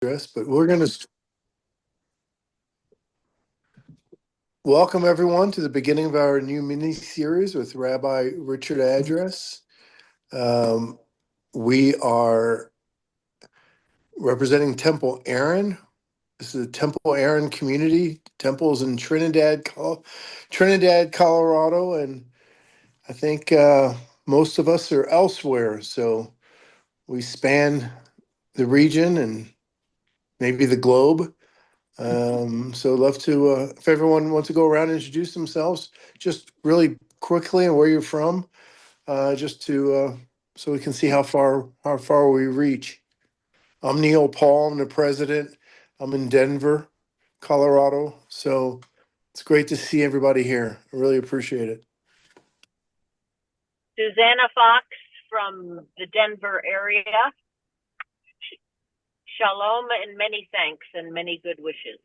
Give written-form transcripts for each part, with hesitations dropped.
address, but we're going to welcome everyone to the beginning of our new mini series with Rabbi Richard Address. We are representing Temple Aaron. This is a Temple Aaron community. Temples in Trinidad, Colorado, and I think most of us are elsewhere. So we span the region and maybe the globe. So I'd love to, if everyone wants to go around and introduce themselves, just really quickly and where you're from, just to so we can see how far we reach. I'm Neil Paul. I'm the president. I'm in Denver, Colorado. So it's great to see everybody here. I really appreciate it. Susanna Fox from the Denver area. Shalom and many thanks and many good wishes.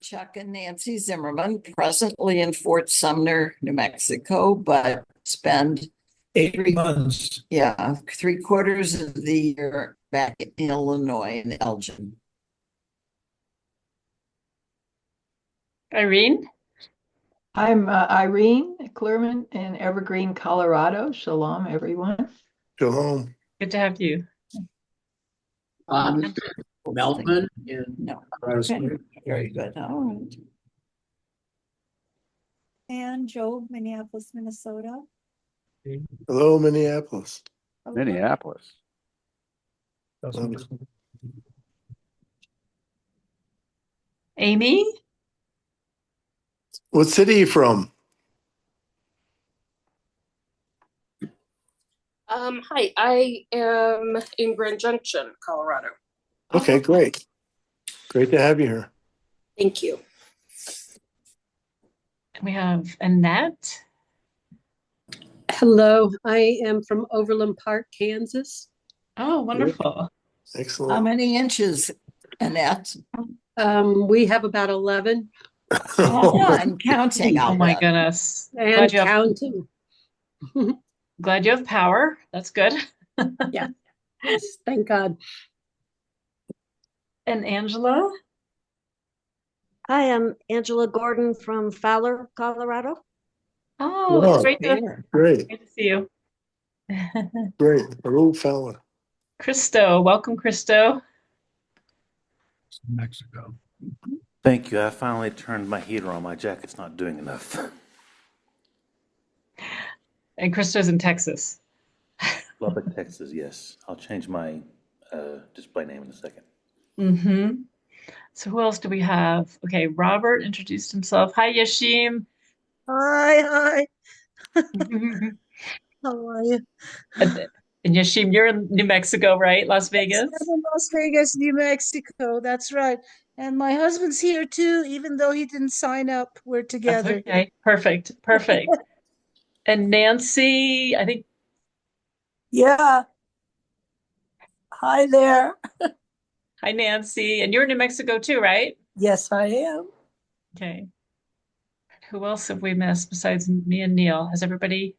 Chuck and Nancy Zimmerman, presently in Fort Sumner, New Mexico, but spend 8 months. 3/4 of the year back in Illinois in Elgin. Irene? I'm Irene Clearman in Evergreen, Colorado. Shalom, everyone. Shalom. Good to have you. Melvin in No. Colorado Okay. Springs. Very good. All right. And Joe, Minneapolis, Minnesota. Hello, Minneapolis. Minneapolis. Amy? What city are you from? Hi, I am in Grand Junction, Colorado. Okay, great. Great to have you here. Thank you. We have Annette. Hello, I am from Overland Park, Kansas. Oh, wonderful. Excellent. How many inches, Annette? We have about 11 I'm counting. Oh my goodness. and counting. Glad you have power. That's good. Yeah. Yes, thank God. And Angela? Hi, I'm Angela Gordon from Fowler, Colorado. Oh, Wow, it's great great. to see you. Great. Hello, fella. Christo, welcome, Christo. Mexico. Thank you. I finally turned my heater on. My jacket's not doing enough. And Christo's in Texas. Lubbock, Texas, yes. I'll change my display name in a second. Mm-hmm. So who else do we have? Okay, Robert introduced himself. Hi, Yashim. Hi. How are you? And Yashim, you're in New Mexico, right? Las Vegas? I'm in Las Vegas, New Mexico. That's right. And my husband's here too, even though he didn't sign up. We're That's together. okay. Perfect. And Nancy, I think. Yeah. Hi there. Hi, Nancy. And you're in New Mexico too, right? Yes, I am. Okay. Who else have we missed besides me and Neil? Has everybody?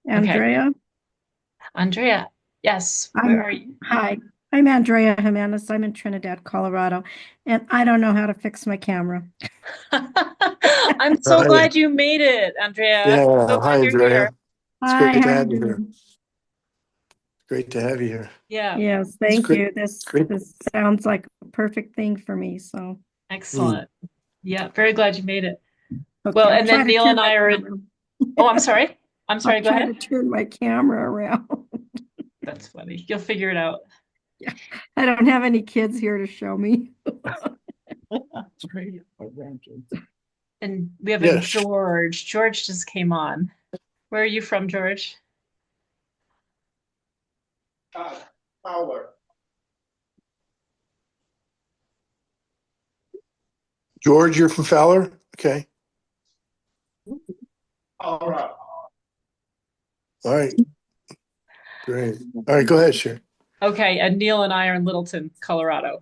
Andrea? Okay. Andrea, yes. Where are you? Hi, I'm Andrea Jimenez. I'm in Trinidad, Colorado, and I don't know how to fix my camera. I'm so glad you made it, Andrea. Yeah, So hi, glad you're Andrea. here. It's Hi, great to how have you you here. doing? Great to have you here. Yeah. Yes, thank great. you. This Great. sounds like a perfect thing for me. So Excellent. Yeah, very glad you made it. okay, Well, I'll and try then to Neil turn and my I are. camera. Oh, I'm sorry. I'll Go try ahead. to turn my camera around. That's funny. You'll figure it out. Yeah, I don't have any kids here to show me. That's great. And we have a Yes. George. George just came on. Where are you from, George? Fowler. George, you're from Fowler? Okay. All right. All right. Great. All right, go ahead, Sharon. Okay, and Neil and I are in Littleton, Colorado.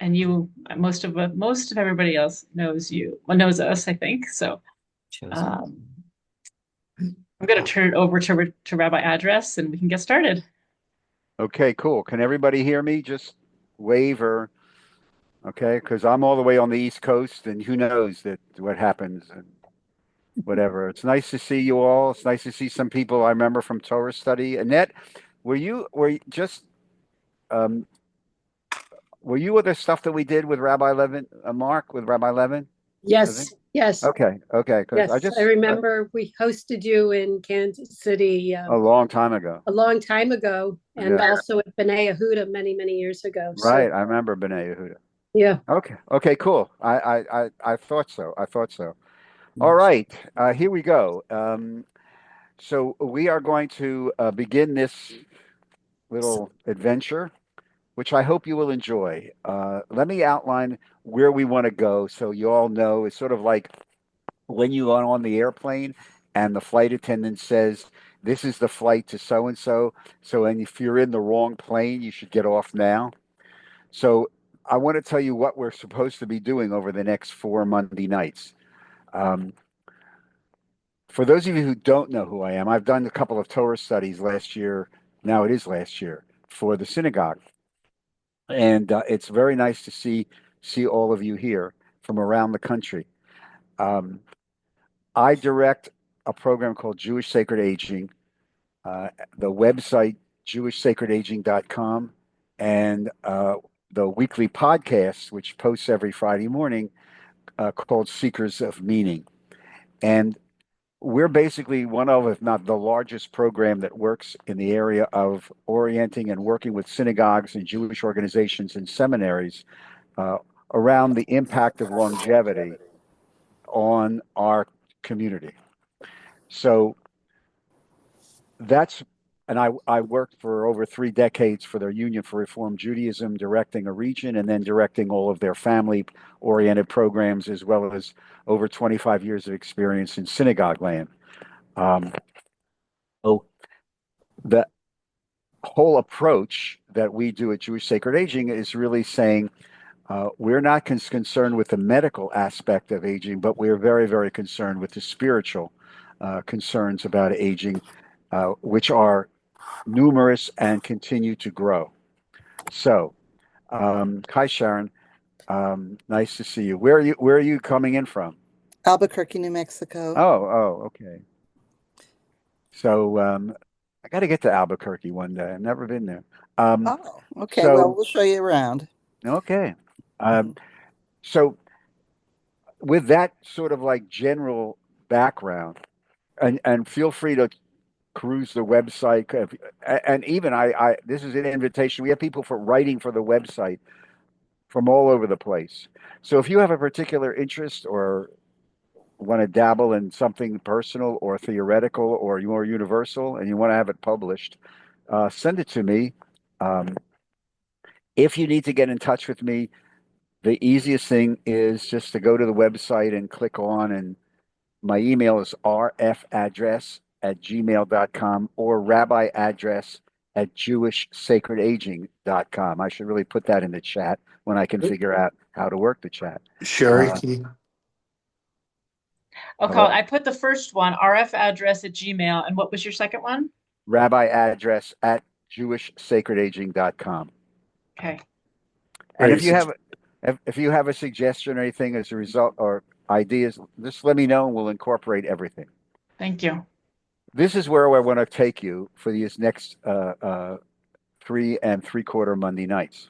And you, most of everybody else knows you, well, knows us, I think. So I'm going to turn it over to Rabbi Address, and we can get started. Okay, cool. Can everybody hear me? Just wave or, okay, because I'm all the way on the East Coast and who knows that what happens and whatever. It's nice to see you all. It's nice to see some people I remember from Torah study. Annette, were you just um were you with the stuff that we did with Rabbi Levin, Mark, with Rabbi Levin? I think. Yes, yes, Okay, okay, because I yes. I just remember we hosted you in Kansas City a long time ago. a long time ago, and Yeah, also at B'nai Yehuda many, many years ago. right. So, I remember B'nai Yehuda. yeah. Okay, okay, cool. I thought so. I thought so. All right, here we go. So we are going to begin this little adventure, which I hope you will enjoy. Let me outline where we want to go so you all know. It's sort of like when you are on the airplane and the flight attendant says, "This is the flight to so and so." So, and if you're in the wrong plane, you should get off now. So, I want to tell you what we're supposed to be doing over the next 4 Monday nights. Um, for those of you who don't know who I am, I've done a couple of Torah studies last year. Now it is last year for the synagogue, and it's very nice to see all of you here from around the country. Um, I direct a program called Jewish Sacred Aging, the website jewishsacredaging.com, and the weekly podcast, which posts every Friday morning, called Seekers of Meaning. And we're basically one of, if not the largest program that works in the area of orienting and working with synagogues and Jewish organizations and seminaries uh, around the impact of longevity on our community. So that's, and I worked for over 3 decades for their Union for Reform Judaism, directing a region and then directing all of their family-oriented programs, as well as over 25 years of experience in synagogue land. So the whole approach that we do at Jewish Sacred Aging is really saying we're not concerned with the medical aspect of aging, but we're very, very concerned with the spiritual concerns about aging, which are numerous and continue to grow. So, hi Sharon, nice to see you. Where are you coming in from? Albuquerque, New Mexico. Oh, okay. So, I got to get to Albuquerque one day. I've never been there. Oh, okay. Well, we'll show you around. Okay. So with that sort of like general background, and feel free to cruise the website. And even this is an invitation. We have people for writing for the website from all over the place. So if you have a particular interest or want to dabble in something personal or theoretical or more universal and you want to have it published, send it to me. If you need to get in touch with me, the easiest thing is just to go to the website and click on, and my email is rfaddress@gmail.com or rabbiaddress@jewishsacredaging.com. I should really put that in the chat when I can figure out how to work the chat. Sherry, Okay, I put the first one, rfaddress@gmail. And what was your second one? rabbiaddress@jewishsacredaging.com. Okay. And if you have a suggestion or anything as a result or ideas, just let me know and we'll incorporate everything. Thank you. This is where I want to take you for these next 3 3/4 Monday nights.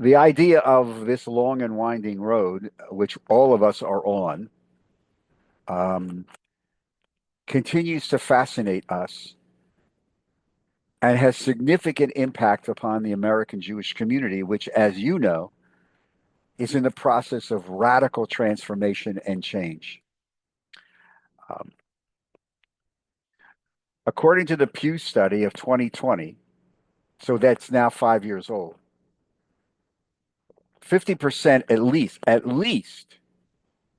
The idea of this long and winding road, which all of us are on, continues to fascinate us and has significant impact upon the American Jewish community, which, as you know, is in the process of radical transformation and change. According to the Pew study of 2020, so that's now 5 years old, 50% at least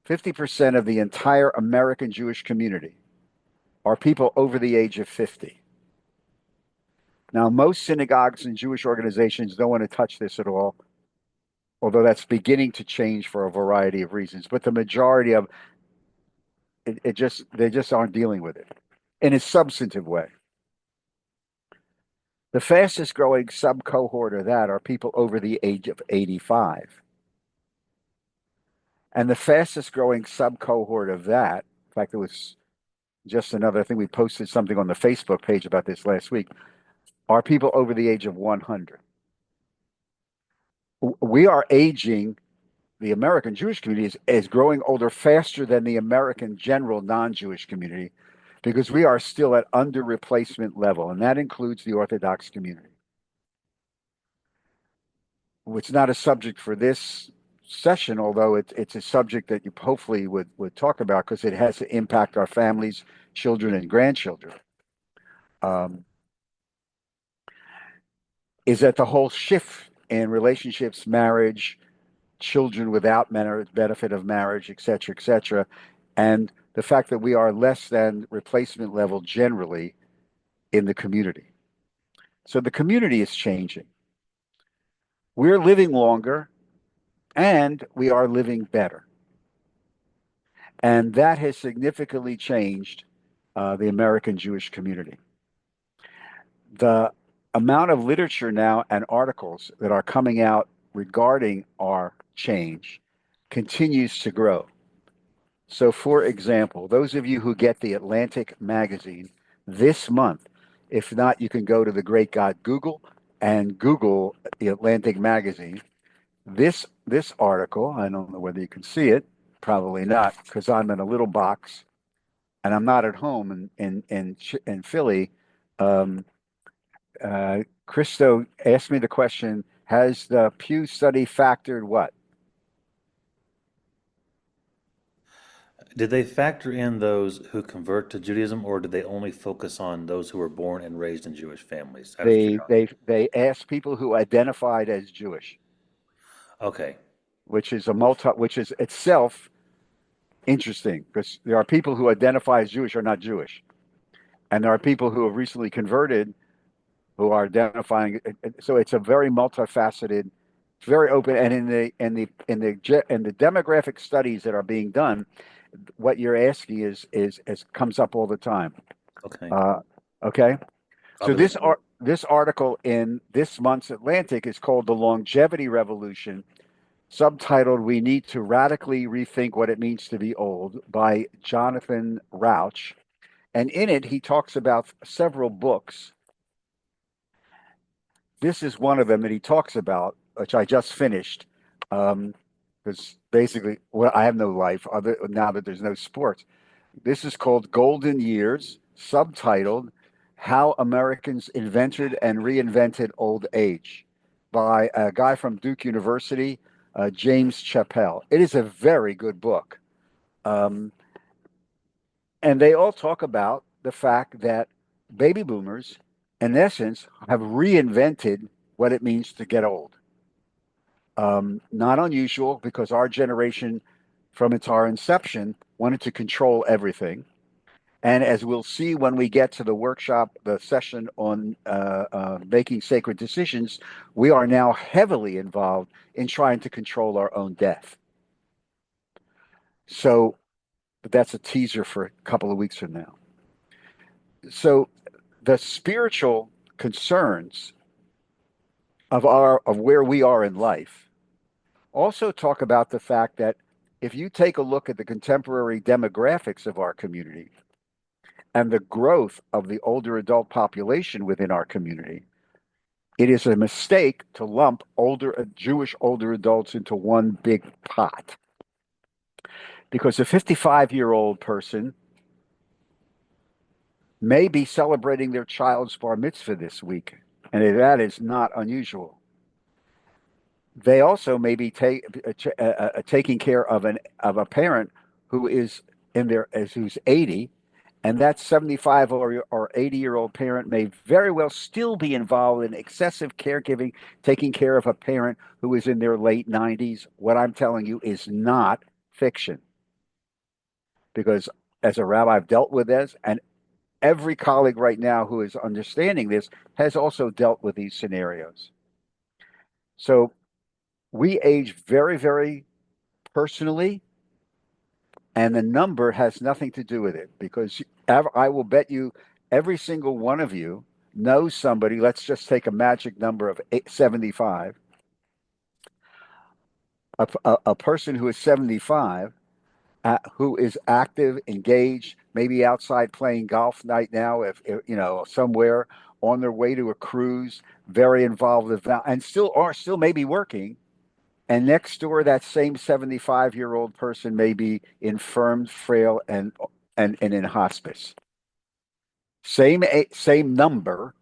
50% of the entire American Jewish community are people over the age of 50. Now, most synagogues and Jewish organizations don't want to touch this at all, although that's beginning to change for a variety of reasons. But the majority of they just aren't dealing with it in a substantive way. The fastest growing sub-cohort of that are people over the age of 85. And the fastest growing sub-cohort of that, in fact, it was just another thing, we posted something on the Facebook page about this last week, are people over the age of 100. We are aging, the American Jewish community is growing older faster than the American general non-Jewish community because we are still at under replacement level, and that includes the Orthodox community. It's not a subject for this session, although it's a subject that you hopefully would talk about because it has to impact our families, children, and grandchildren. Is that the whole shift in relationships, marriage, children without benefit of marriage, et cetera, and the fact that we are less than replacement level generally in the community. So the community is changing. We're living longer and we are living better. And that has significantly changed the American Jewish community. The amount of literature now and articles that are coming out regarding our change continues to grow. So, for example, those of you who get the Atlantic magazine this month, if not, you can go to the great God Google and Google the Atlantic magazine. This article, I don't know whether you can see it, probably not, because I'm in a little box and I'm not at home in Philly. Christo asked me the question, has the Pew study factored what? Did they factor in those who convert to Judaism, or did they only focus on those who were born and raised in Jewish families? They asked people who identified as Jewish. Okay. Which is itself interesting because there are people who identify as Jewish are not Jewish, and there are people who have recently converted who are identifying. So it's a very multifaceted, very open, and in the demographic studies that are being done, what you're asking is comes up all the time. Okay. Okay. So this article in this month's Atlantic is called "The Longevity Revolution," subtitled "We Need to Radically Rethink What It Means to Be Old" by Jonathan Rauch, and in it he talks about several books. This is one of them that he talks about, which I just finished, because basically, well, I have no life other now that there's no sports. This is called Golden Years, subtitled "How Americans Invented and Reinvented Old Age" by a guy from Duke University, James Chappell. It is a very good book. And they all talk about the fact that baby boomers, in essence, have reinvented what it means to get old. Not unusual because our generation, from our inception, wanted to control everything. And as we'll see when we get to the workshop, the session on making sacred decisions, we are now heavily involved in trying to control our own death. So, but that's a teaser for a couple of weeks from now. So the spiritual concerns of where we are in life also talk about the fact that if you take a look at the contemporary demographics of our community and the growth of the older adult population within our community, it is a mistake to lump Jewish older adults into one big pot. Because a 55-year-old person may be celebrating their child's bar mitzvah this week, and that is not unusual. They also may be taking care of a parent who is who's 80, and that 75 or 80-year-old parent may very well still be involved in excessive caregiving, taking care of a parent who is in their late 90s. What I'm telling you is not fiction. Because as a rabbi, I've dealt with this, and every colleague right now who is understanding this has also dealt with these scenarios. So we age very, very personally, and the number has nothing to do with it, because I will bet you every single one of you knows somebody, let's just take a magic number of 75, a person who is 75, who is active, engaged, maybe outside playing golf right now, if somewhere on their way to a cruise, very involved with that, and still maybe working. And next door, that same 75-year-old person may be infirm, frail, and in hospice. Same number,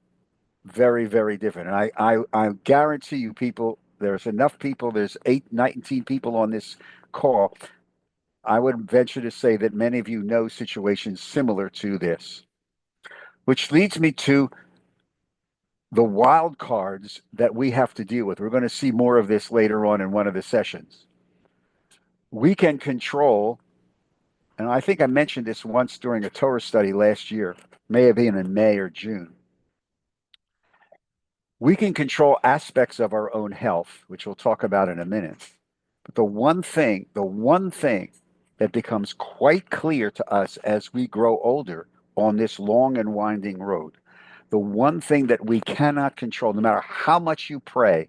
very, very different. And I guarantee you, people, there's enough people. There's 19 people on this call. I would venture to say that many of you know situations similar to this, which leads me to the wild cards that we have to deal with. We're going to see more of this later on in one of the sessions. We can control, and I think I mentioned this once during a Torah study last year, may have been in May or June. We can control aspects of our own health, which we'll talk about in a minute. But the one thing that becomes quite clear to us as we grow older on this long and winding road, the one thing that we cannot control, no matter how much you pray,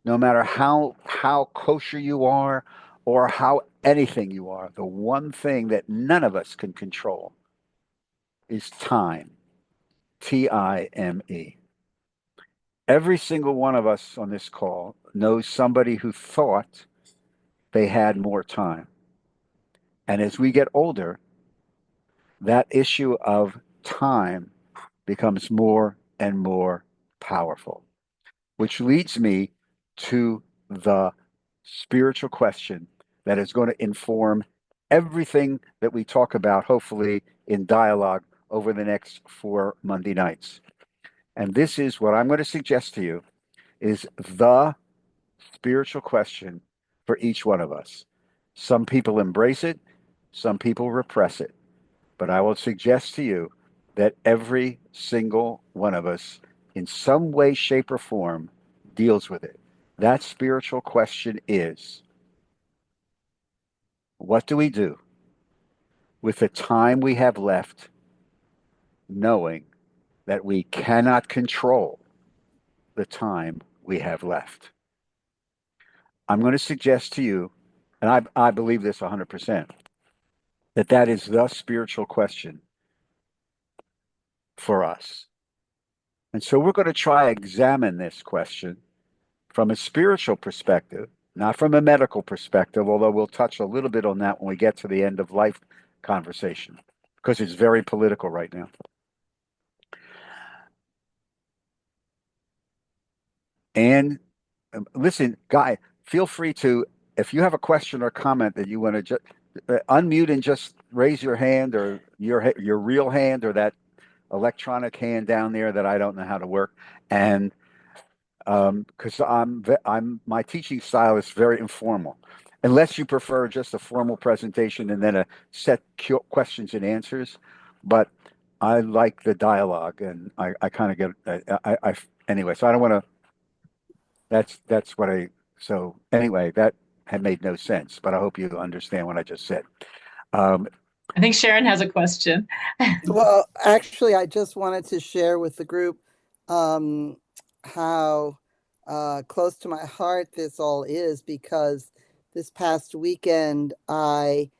no matter how kosher you are or how anything you are, the one thing that none of us can control is time. Time. Every single one of us on this call knows somebody who thought they had more time. And as we get older, that issue of time becomes more and more powerful, which leads me to the spiritual question that is going to inform everything that we talk about, hopefully in dialogue over the next 4 Monday nights. And this is what I'm going to suggest to you is the spiritual question for each one of us. Some people embrace it, some people repress it. But I will suggest to you that every single one of us, in some way, shape, or form, deals with it. That spiritual question is, what do we do with the time we have left, knowing that we cannot control the time we have left? I'm going to suggest to you, and I believe this 100%, that is the spiritual question for us. And so we're going to try to examine this question from a spiritual perspective, not from a medical perspective, although we'll touch a little bit on that when we get to the end of life conversation, because it's very political right now. And listen, Guy, feel free to, if you have a question or comment that you want to just unmute and just raise your hand, or your real hand, or that electronic hand down there that I don't know how to work. And because my teaching style is very informal, unless you prefer just a formal presentation and then a set questions and answers. But I like the dialogue, and I kind of get anyway. So I don't want to. That's what I. So anyway, that had made no sense, but I hope you understand what I just said. I think Sharon has a question. Well, actually, I just wanted to share with the group how close to my heart this all is, because this past weekend I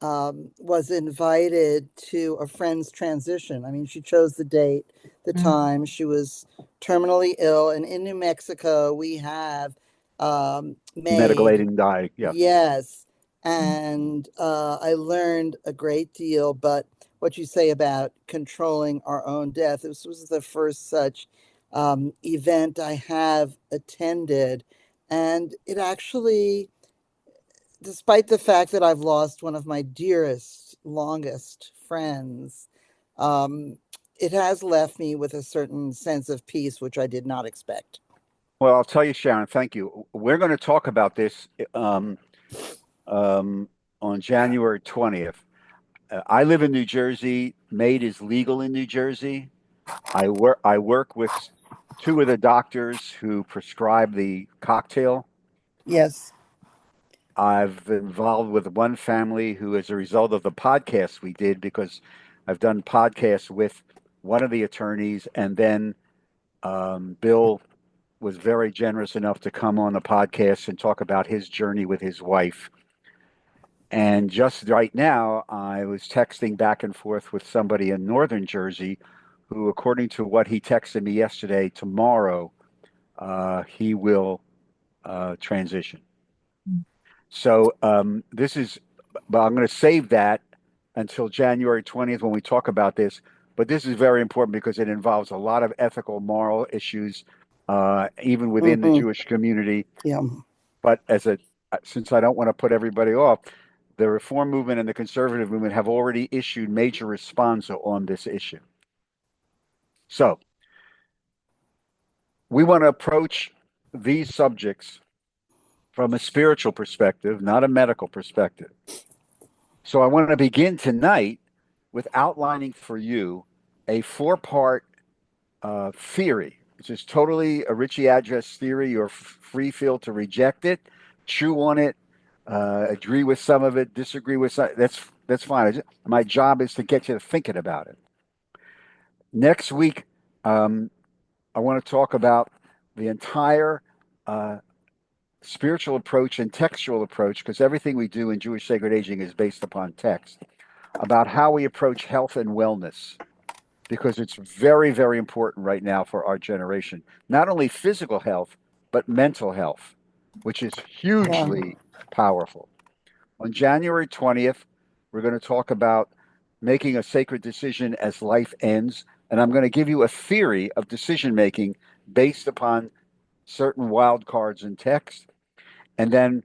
was invited to a friend's transition. I mean, she chose the date, the time. She was terminally ill, and in New Mexico we have medical made aid and die. Yeah. Yes. And I learned a great deal, but what you say about controlling our own death, this was the first such event I have attended. And it actually, despite the fact that I've lost one of my dearest, longest friends, it has left me with a certain sense of peace, which I did not expect. Well, I'll tell you, Sharon, thank you. We're going to talk about this on January 20th. I live in New Jersey. MAID is legal in New Jersey. I work with two of the doctors who prescribe the cocktail. Yes. I've been involved with one family who, as a result of the podcast we did, because I've done podcasts with one of the attorneys, and then Bill was very generous enough to come on the podcast and talk about his journey with his wife. And just right now, I was texting back and forth with somebody in northern Jersey who, according to what he texted me yesterday, tomorrow he will transition. So this is, but I'm going to save that until January 20th when we talk about this. But this is very important because it involves a lot of ethical, moral issues, even within the Jewish community. Yeah. But since I don't want to put everybody off, the Reform movement and the conservative movement have already issued major responsa on this issue. So we want to approach these subjects from a spiritual perspective, not a medical perspective. So I want to begin tonight with outlining for you a four-part theory, which is totally a Ritchie address theory. You're free feel to reject it, chew on it, agree with some of it, disagree with some. That's fine. My job is to get you thinking about it. Next week, I want to talk about the entire spiritual approach and textual approach, because everything we do in Jewish sacred aging is based upon text, about how we approach health and wellness, because it's very, very important right now for our generation. Not only physical health, but mental health, which is hugely powerful. On January 20th, we're going to talk about making a sacred decision as life ends. And I'm going to give you a theory of decision making based upon certain wild cards in text. And then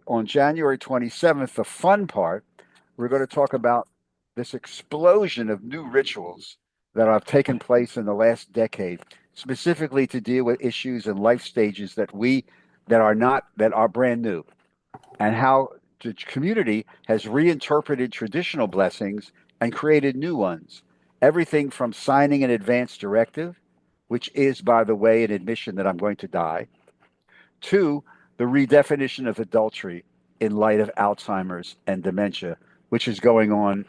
on January 27th, the fun part, we're going to talk about this explosion of new rituals that have taken place in the last decade, specifically to deal with issues and life stages that are brand new, and how the community has reinterpreted traditional blessings and created new ones. Everything from signing an advance directive, which is, by the way, an admission that I'm going to die, to the redefinition of adultery in light of Alzheimer's and dementia, which is going on.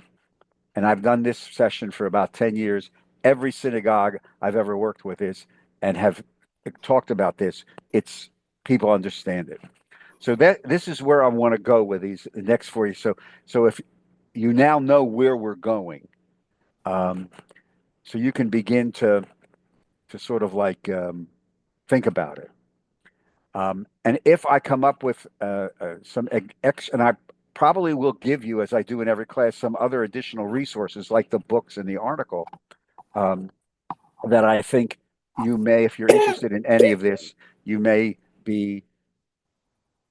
And I've done this session for about 10 years. Every synagogue I've ever worked with and have talked about this. People understand it. So this is where I want to go with the next for you. So if you now know where we're going, so you can begin to sort of like think about it. And if I come up with some and I probably will give you, as I do in every class, some other additional resources like the books and the article that I think you may, if you're interested in any of this, you may be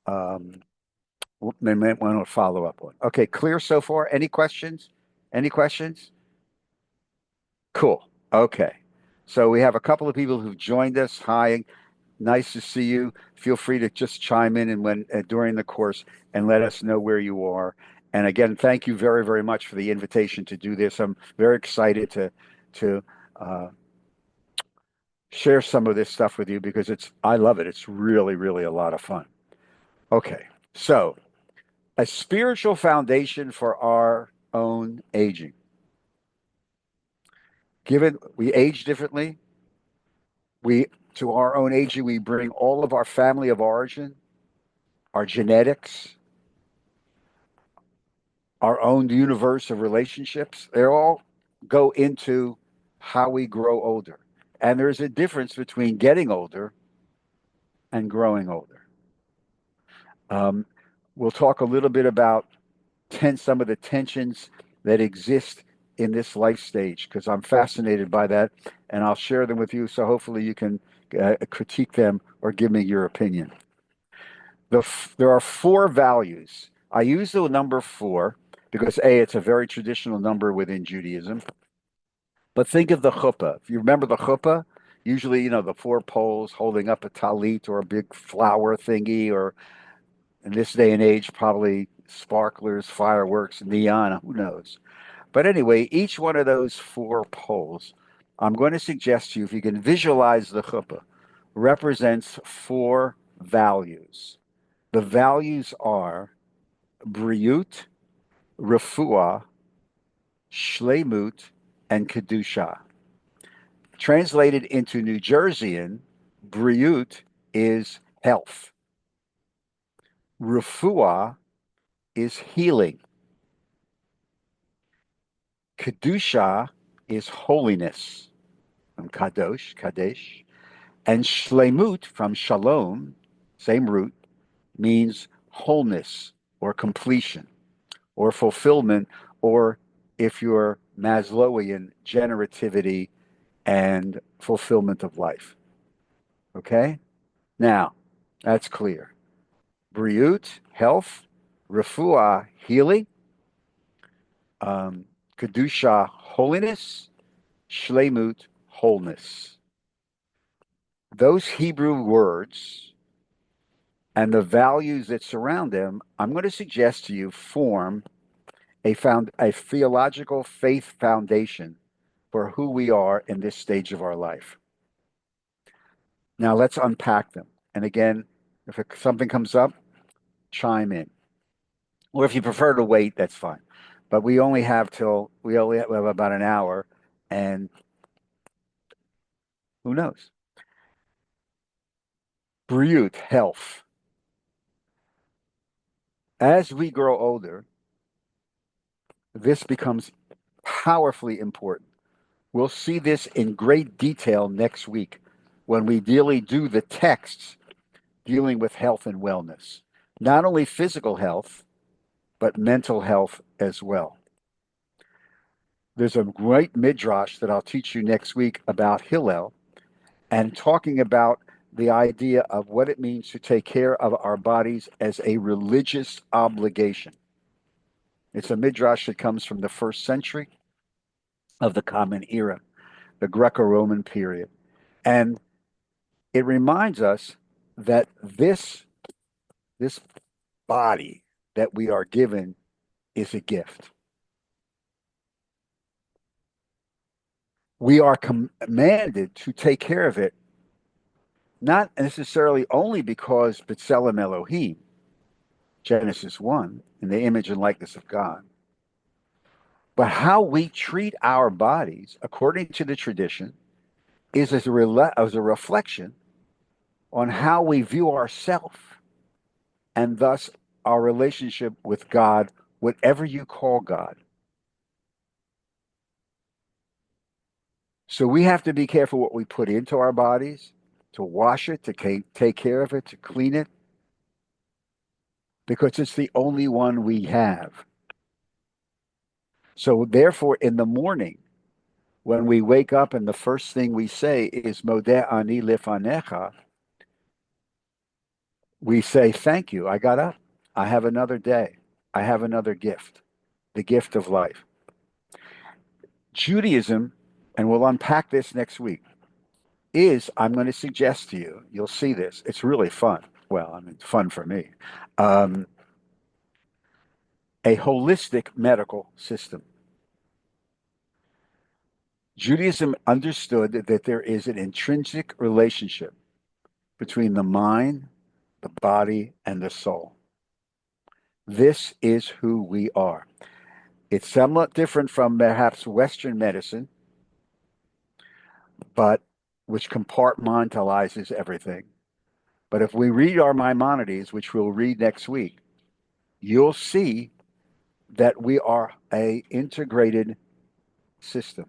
may want to follow up on. Okay, clear so far? Any questions? Any questions? Cool. Okay. So we have a couple of people who've joined us. Hi, nice to see you. Feel free to just chime in and during the course and let us know where you are. And again, thank you very, very much for the invitation to do this. I'm very excited to share some of this stuff with you because I love it. It's really, really a lot of fun. Okay, so a spiritual foundation for our own aging. Given we age differently, to our own aging, we bring all of our family of origin, our genetics, our own universe of relationships. They all go into how we grow older. And there's a difference between getting older and growing older. We'll talk a little bit about some of the tensions that exist in this life stage because I'm fascinated by that, and I'll share them with you. So hopefully you can critique them or give me your opinion. There are four values. I use the number 4 because it's a very traditional number within Judaism. But think of the chuppah. If you remember the chuppah, usually the 4 poles holding up a talit or a big flower thingy, or in this day and age, probably sparklers, fireworks, neon, who knows. But anyway, each one of those 4 poles, I'm going to suggest to you, if you can visualize the chuppah, represents 4 values. The values are briut, refuah, shleimut, and Kedusha. Translated into New Jerseyan, Briut is health. Refuah is healing. Kedusha is holiness, from Kadosh, Kadesh. And Shlemut, from Shalom, same root, means wholeness or completion or fulfillment, or if you're Maslowian, generativity and fulfillment of life. Okay? Now, that's clear. Briut, health. Refuah, healing. Kedusha, holiness. Shlemut, wholeness. Those Hebrew words and the values that surround them, I'm going to suggest to you form a theological faith foundation for who we are in this stage of our life. Now let's unpack them. And again, if something comes up, chime in. Or if you prefer to wait, that's fine. But we only have about an hour, and who knows? Briut, health. As we grow older, this becomes powerfully important. We'll see this in great detail next week when we really do the texts dealing with health and wellness. Not only physical health, but mental health as well. There's a great midrash that I'll teach you next week about Hillel and talking about the idea of what it means to take care of our bodies as a religious obligation. It's a midrash that comes from the 1st century of the Common Era, the Greco-Roman period. And it reminds us that this body that we are given is a gift. We are commanded to take care of it, not necessarily only because B'Tselem Elohim, Genesis 1, in the image and likeness of God, but how we treat our bodies, according to the tradition, is as a reflection on how we view ourselves and thus our relationship with God, whatever you call God. So we have to be careful what we put into our bodies, to wash it, to take care of it, to clean it, because it's the only one we have. So therefore, in the morning, when we wake up and the first thing we say is Modeh ani lefanecha, we say, thank you, I got up. I have another day. I have another gift, the gift of life. Judaism, and we'll unpack this next week, I'm going to suggest to you, you'll see this, it's really fun. Well, I mean, fun for me. A holistic medical system. Judaism understood that there is an intrinsic relationship between the mind, the body, and the soul. This is who we are. It's somewhat different from perhaps Western medicine, but which compartmentalizes everything. But if we read our Maimonides, which we'll read next week, you'll see that we are an integrated system.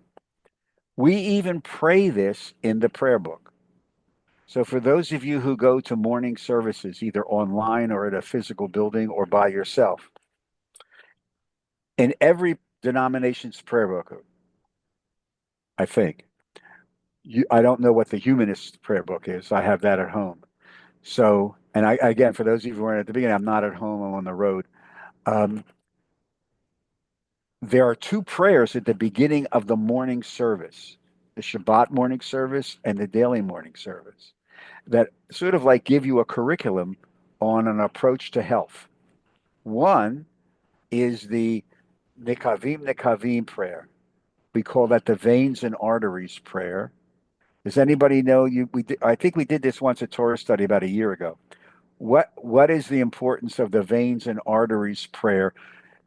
We even pray this in the prayer book. So for those of you who go to morning services, either online or at a physical building or by yourself, in every denomination's prayer book, I think, I don't know what the humanist prayer book is. I have that at home. So, and again, for those of you who weren't at the beginning, I'm not at home, I'm on the road. There are 2 prayers at the beginning of the morning service, the Shabbat morning service and the daily morning service, that sort of like give you a curriculum on an approach to health. One is the Nekavim prayer. We call that the veins and arteries prayer. Does anybody know I think we did this once at Torah study about a year ago. What is the importance of the veins and arteries prayer?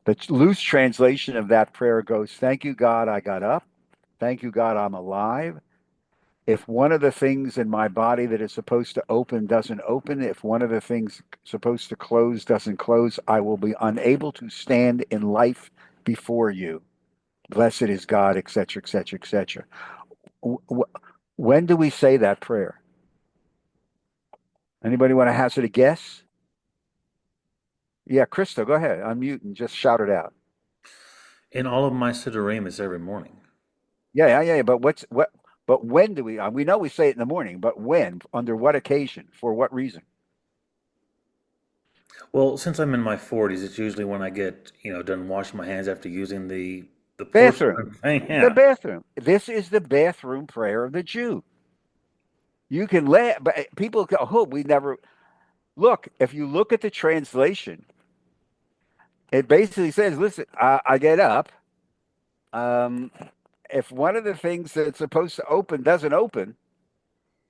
The loose translation of that prayer goes, thank you, God, I got up. Thank you, God, I'm alive. If one of the things in my body that is supposed to open doesn't open, if one of the things supposed to close doesn't close, I will be unable to stand in life before you. Blessed is God, etc., etc., etc. When do we say that prayer? Anybody want to hazard a guess? Yeah, Crystal, go ahead. Unmute and just shout it out. In all of my Siddurim, it's every morning. Yeah. But But when do we know we say it in the morning, but when? Under what occasion? For what reason? Well, since I'm in my 40s, it's usually when I get, done washing my hands after using the Bathroom. porcelain thing. The Yeah. bathroom. This is the bathroom prayer of the Jew. You can let, but people go, oh, we never look. If you look at the translation, it basically says, listen, I get up. Um, if one of the things that's supposed to open doesn't open,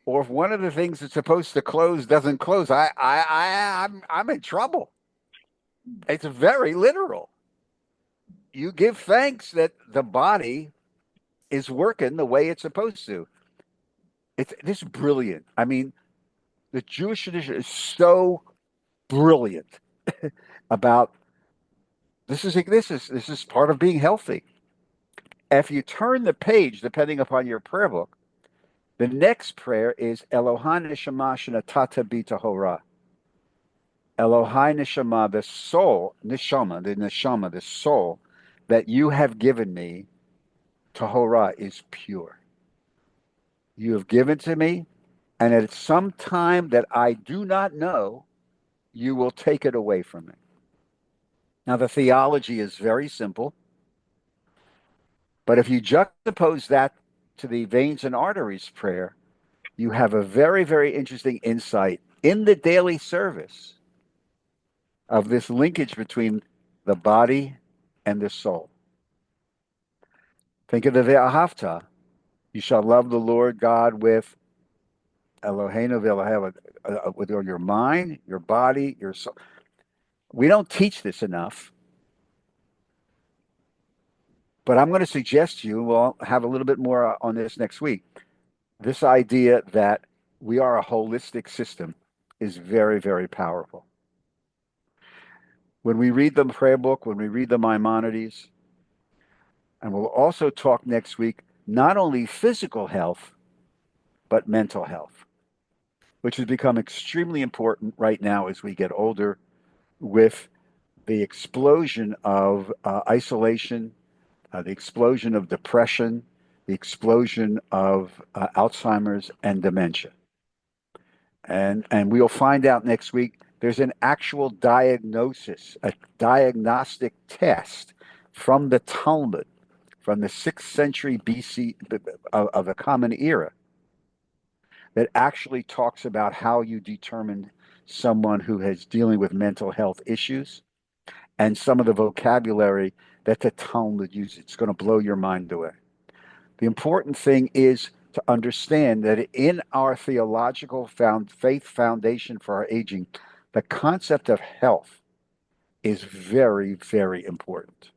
or if one of the things that's supposed to close doesn't close, I'm in trouble. It's very literal. You give thanks that the body is working the way it's supposed to. This is brilliant. I mean, the Jewish tradition is so brilliant about this is part of being healthy. If you turn the page, depending upon your prayer book, the next prayer is Elohai neshama shenatata bita hora. Elohai neshama, the soul, neshama, the soul that you have given me, tahora, is pure. You have given to me, and at some time that I do not know, you will take it away from me. Now, the theology is very simple, but if you juxtapose that to the veins and arteries prayer, you have a very, very interesting insight in the daily service of this linkage between the body and the soul. Think of the Ve'ahavta. You shall love the Lord God with Eloheinu v'Eloheinu, with your mind, your body, your soul. We don't teach this enough, but I'm going to suggest to you, we'll have a little bit more on this next week. This idea that we are a holistic system is very, very powerful. When we read the prayer book, when we read the Maimonides, and we'll also talk next week, not only physical health, but mental health, which has become extremely important right now as we get older with the explosion of isolation, the explosion of depression, the explosion of Alzheimer's and dementia. And we'll find out next week there's an actual diagnosis, a diagnostic test from the Talmud, from the 6th century BC of the Common Era, that actually talks about how you determine someone who is dealing with mental health issues and some of the vocabulary that the Talmud uses. It's going to blow your mind away. The important thing is to understand that in our theological faith foundation for our aging, the concept of health is very, very important.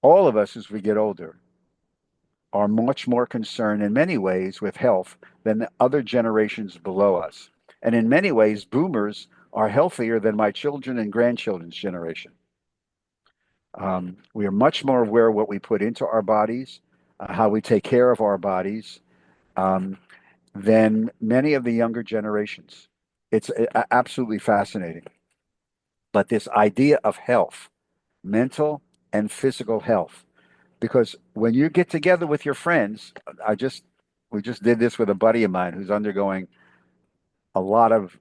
All of us, as we get older, are much more concerned in many ways with health than the other generations below us. And in many ways, boomers are healthier than my children and grandchildren's generation. We are much more aware of what we put into our bodies, how we take care of our bodies, than many of the younger generations. It's absolutely fascinating. But this idea of health, mental and physical health, because when you get together with your friends, we just did this with a buddy of mine who's undergoing a lot of,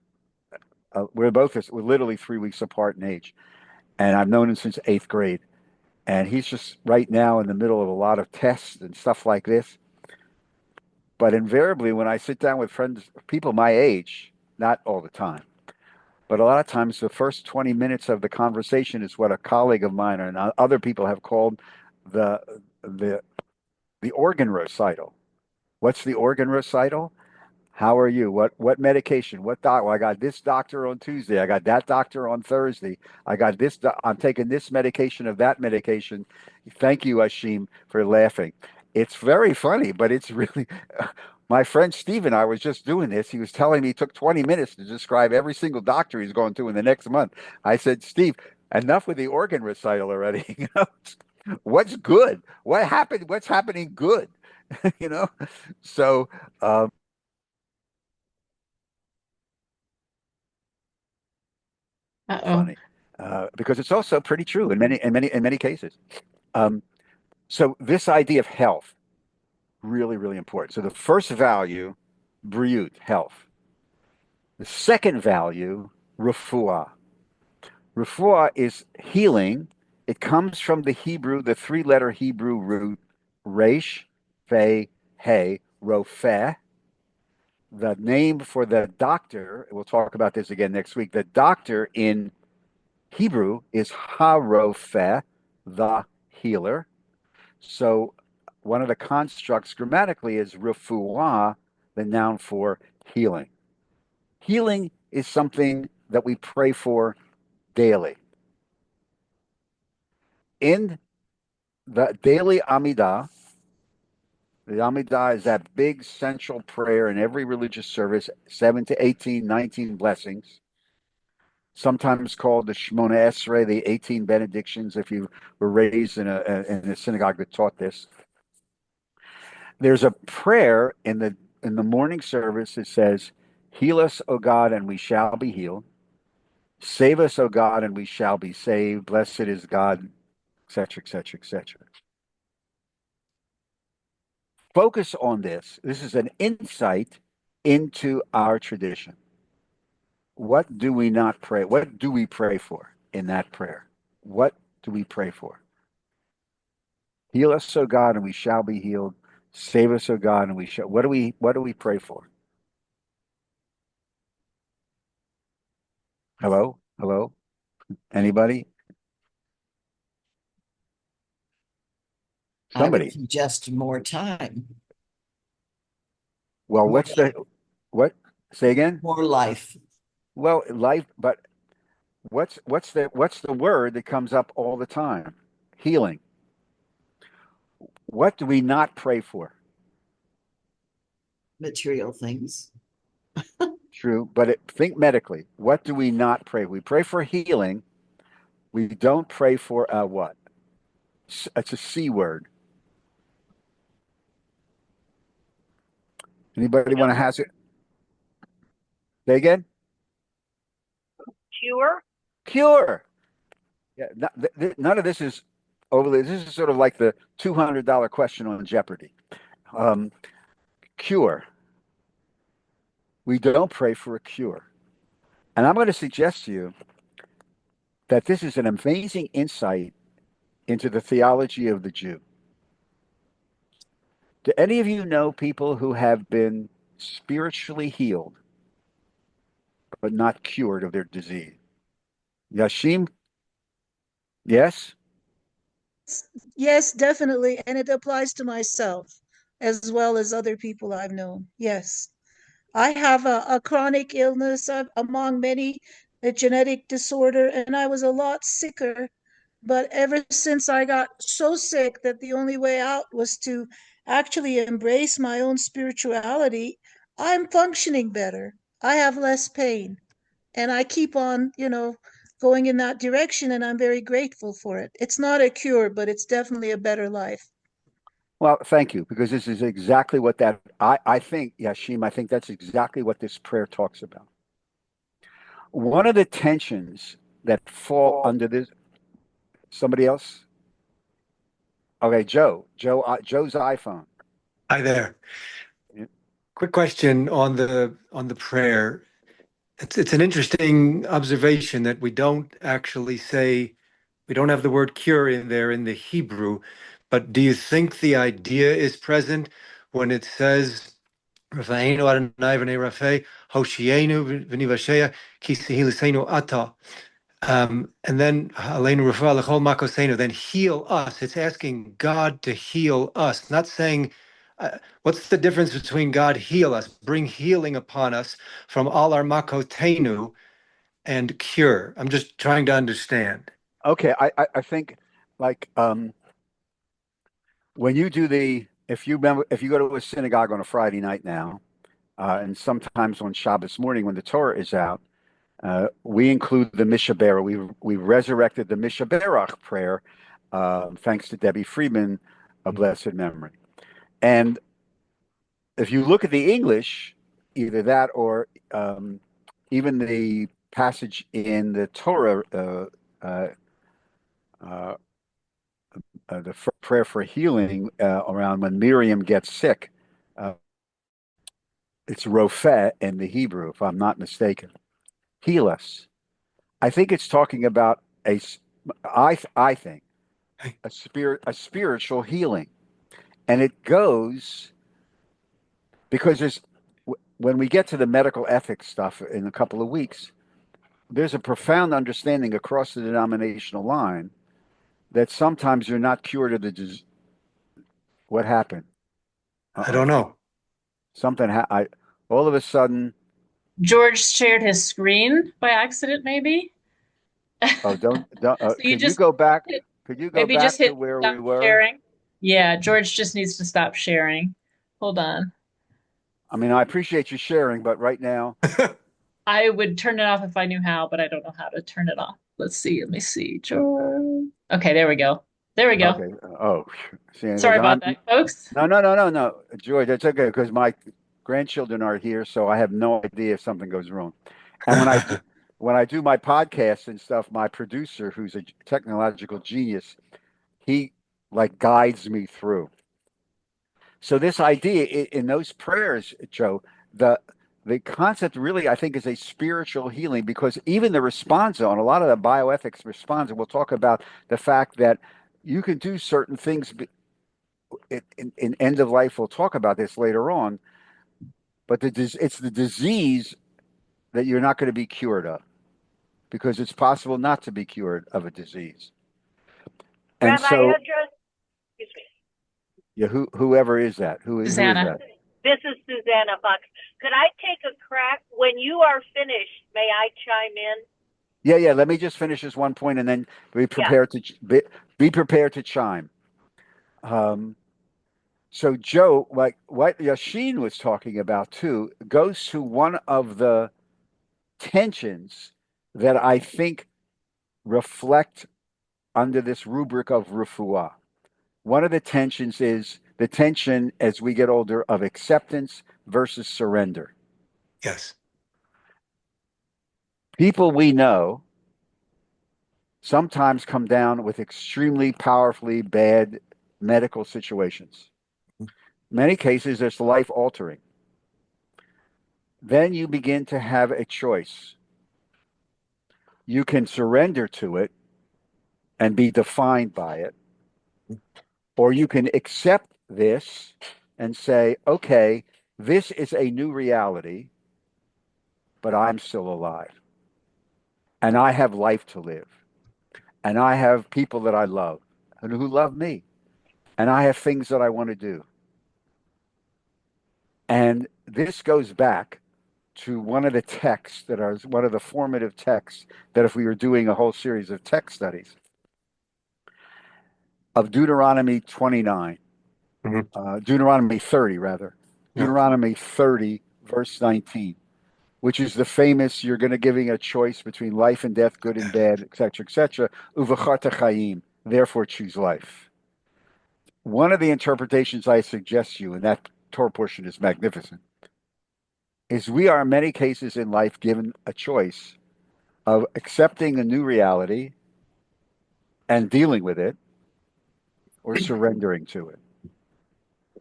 we're literally 3 weeks apart in age. And I've known him since 8th grade. And he's just right now in the middle of a lot of tests and stuff like this. But invariably, when I sit down with friends, people my age, not all the time, but a lot of times the first 20 minutes of the conversation is what a colleague of mine and other people have called the organ recital. What's the organ recital? How are you? What medication? What doc? Well, I got this doctor on Tuesday. I got that doctor on Thursday. I got this. I'm taking this medication of that medication. Thank you, Ashim, for laughing. It's very funny, but it's really. My friend Steve and I was just doing this. He was telling me it took 20 minutes to describe every single doctor he's going to in the next month. I said, Steve, enough with the organ recital already. You know, what's good? What happened? What's happening good? You know, so. Funny, because it's also pretty true in many cases. So this idea of health, really, really important. So the first value, briut, health. The second value, refuah. Refuah is healing. It comes from the Hebrew, the three-letter Hebrew root, resh, fe, he, rofeh. The name for the doctor, we'll talk about this again next week. The doctor in Hebrew is harofeh, the healer. So one of the constructs grammatically is refuah, the noun for healing. Healing is something that we pray for daily. In the daily Amidah, the Amidah is that big central prayer in every religious service, 7 to 18, 19 blessings, sometimes called the Shemona Esrei, the 18 benedictions, if you were raised in a synagogue that taught this. There's a prayer in the morning service that says, heal us, O God, and we shall be healed. Save us, O God, and we shall be saved. Blessed is God, etc., etc., etc. Focus on this. This is an insight into our tradition. What do we not pray? What do we pray for in that prayer? What do we pray for? Heal us, O God, and we shall be healed. Save us, O God, and we shall. What do we pray for? Hello? Hello? Anybody? I would Somebody. suggest more time, Well, what? Say again? more life. Well, life, but what's the word that comes up all the time? Healing. What do we not pray for? Material things. True, but think medically. What do we not pray? We pray for healing. We don't pray for what? It's a C word. Anybody want to hazard? Say again? Cure? Cure. Yeah, none of this is overly. This is sort of like the $200 question on Jeopardy. Cure. We don't pray for a cure. And I'm going to suggest to you that this is an amazing insight into the theology of the Jew. Do any of you know people who have been spiritually healed but not cured of their disease? Yashim? Yes? Yes, definitely. And it applies to myself as well as other people I've known. Yes. I have a chronic illness among many, a genetic disorder, and I was a lot sicker. But ever since I got so sick that the only way out was to actually embrace my own spirituality, I'm functioning better. I have less pain. And I keep on, going in that direction, and I'm very grateful for it. It's not a cure, but it's definitely a better life. Well, thank you, because this is exactly what I think, Yashim, I think that's exactly what this prayer talks about. One of the tensions that fall under this, somebody else? Okay, Joe's iPhone. Hi there. Yeah. Quick question on the prayer. It's an interesting observation that we don't actually say, we don't have the word cure in there in the Hebrew, but do you think the idea is present when it says Rafa'enu Adonai v'nei Rafeh, Hoshienu v'nivashea, ki sehilisenu ata. And then Aleinu Rafa Lechol Makosenu, then heal us. It's asking God to heal us, not saying What's the difference between God heal us, bring healing upon us from all our makotenu, and cure? I'm just trying to understand. Okay, I think like when you do if you remember, if you go to a synagogue on a Friday night now, and sometimes on Shabbos morning when the Torah is out, we include the Mishaberach. We resurrected the Mishaberach prayer, thanks to Debbie Friedman, of blessed memory. And if you look at the English, either that or even the passage in the Torah, uh, uh, the prayer for healing around when Miriam gets sick, uh, it's Rophe in the Hebrew, if I'm not mistaken. Heal us. I think it's talking about I think a spiritual healing, and it goes because when we get to the medical ethics stuff in a couple of weeks, there's a profound understanding across the denominational line that sometimes you're not cured of the disease. What happened? I don't know. Something all of a sudden. George shared his screen by accident, maybe. Oh, don't. So you Could you just go back? Could you go maybe just back to hit where we stop were? sharing. Yeah, George just needs to stop sharing. Hold on. I mean, I appreciate you sharing, but right now, I would turn it off if I knew how, but I don't know how to turn it off. Let's see. Let me see. George. Okay, there we go. There we go. okay. Oh, see, Sorry about that, folks. No, George, that's okay because my grandchildren are here, so I have no idea if something goes wrong. And when I do my podcasts and stuff, my producer, who's a technological genius, he like guides me through. So this idea in those prayers, Joe, the the concept really, I think, is a spiritual healing because even the responsa on a lot of the bioethics responsa, we'll talk about the fact that you can do certain things in end of life. We'll talk about this later on, but it's the disease that you're not going to be cured of because it's possible not to be cured of a disease. And Rabbi so, Edras, excuse me. yeah, whoever is that? Who is that? This is Susanna Fox. Could I take a crack? When you are finished, may I chime in? Yeah. Let me just finish this one point, and then be prepared to be prepared to chime. So Joe, like what Yashin was talking about too, goes to one of the tensions that I think reflect under this rubric of refuah. One of the tensions is the tension as we get older of acceptance versus surrender. Yes. People we know sometimes come down with extremely powerfully bad medical situations. Many cases, it's life altering. Then you begin to have a choice. You can surrender to it and be defined by it, or you can accept this and say, okay, this is a new reality, but I'm still alive. And I have life to live. And I have people that I love and who love me. And I have things that I want to do. And this goes back to one of the texts that are one of the formative texts that if we were doing a whole series of text studies of Deuteronomy 29, Deuteronomy 30, rather. Deuteronomy 30, verse 19, which is the famous, you're going to giving a choice between life and death, good and bad, etc., uvacharta chayim, therefore choose life. One of the interpretations I suggest to you, and that Torah portion is magnificent, is we are in many cases in life given a choice of accepting a new reality and dealing with it or surrendering to it.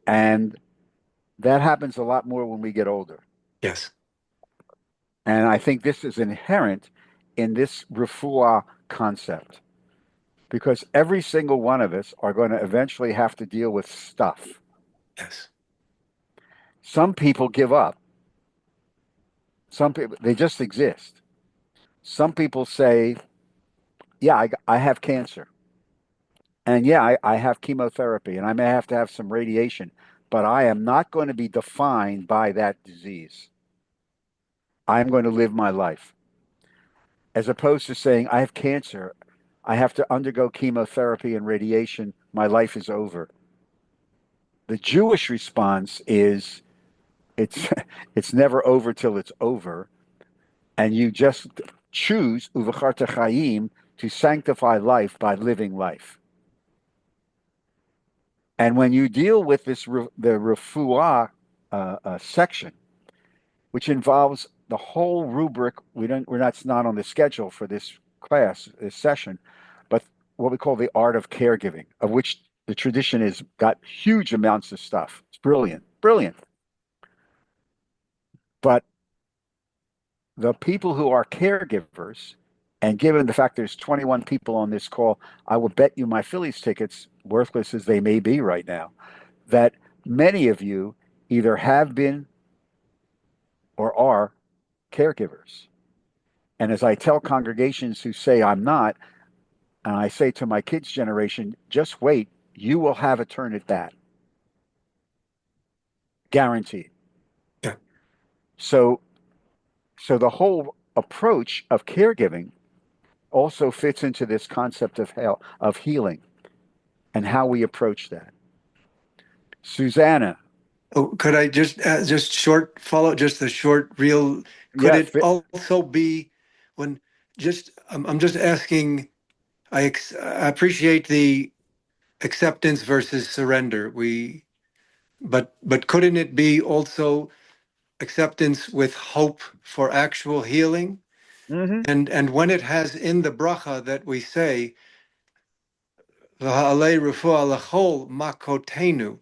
And that happens a lot more when we get older. Yes. And I think this is inherent in this refuah concept because every single one of us are going to eventually have to deal with stuff. Yes. Some people give up. Some people, they just exist. Some people say, yeah, I have cancer. And yeah, I have chemotherapy and I may have to have some radiation, but I am not going to be defined by that disease. I'm going to live my life. As opposed to saying, I have cancer, I have to undergo chemotherapy and radiation, my life is over. The Jewish response is it's it's never over till it's over, and you just choose uvacharta chayim to sanctify life by living life. And when you deal with the refuah section, which involves the whole rubric, it's not on the schedule for this class, this session, but what we call the art of caregiving, of which the tradition has got huge amounts of stuff. It's brilliant, brilliant. But the people who are caregivers, and given the fact there's 21 people on this call, I will bet you my Phillies tickets, worthless as they may be right now, that many of you either have been or are caregivers. And as I tell congregations who say I'm not, and I say to my kids' generation, just wait, you will have a turn at that. Guaranteed. Yeah. So the whole approach of caregiving also fits into this concept of healing and how we approach that. Susanna. Oh, could I just short follow, just a short real, could Yeah, it also be when I'm just asking, I appreciate the acceptance versus surrender. But couldn't it be also acceptance with hope for actual healing? Mm-hmm. And when it has in the bracha that we say, "V'ha'alei refuah lechol makotenu,"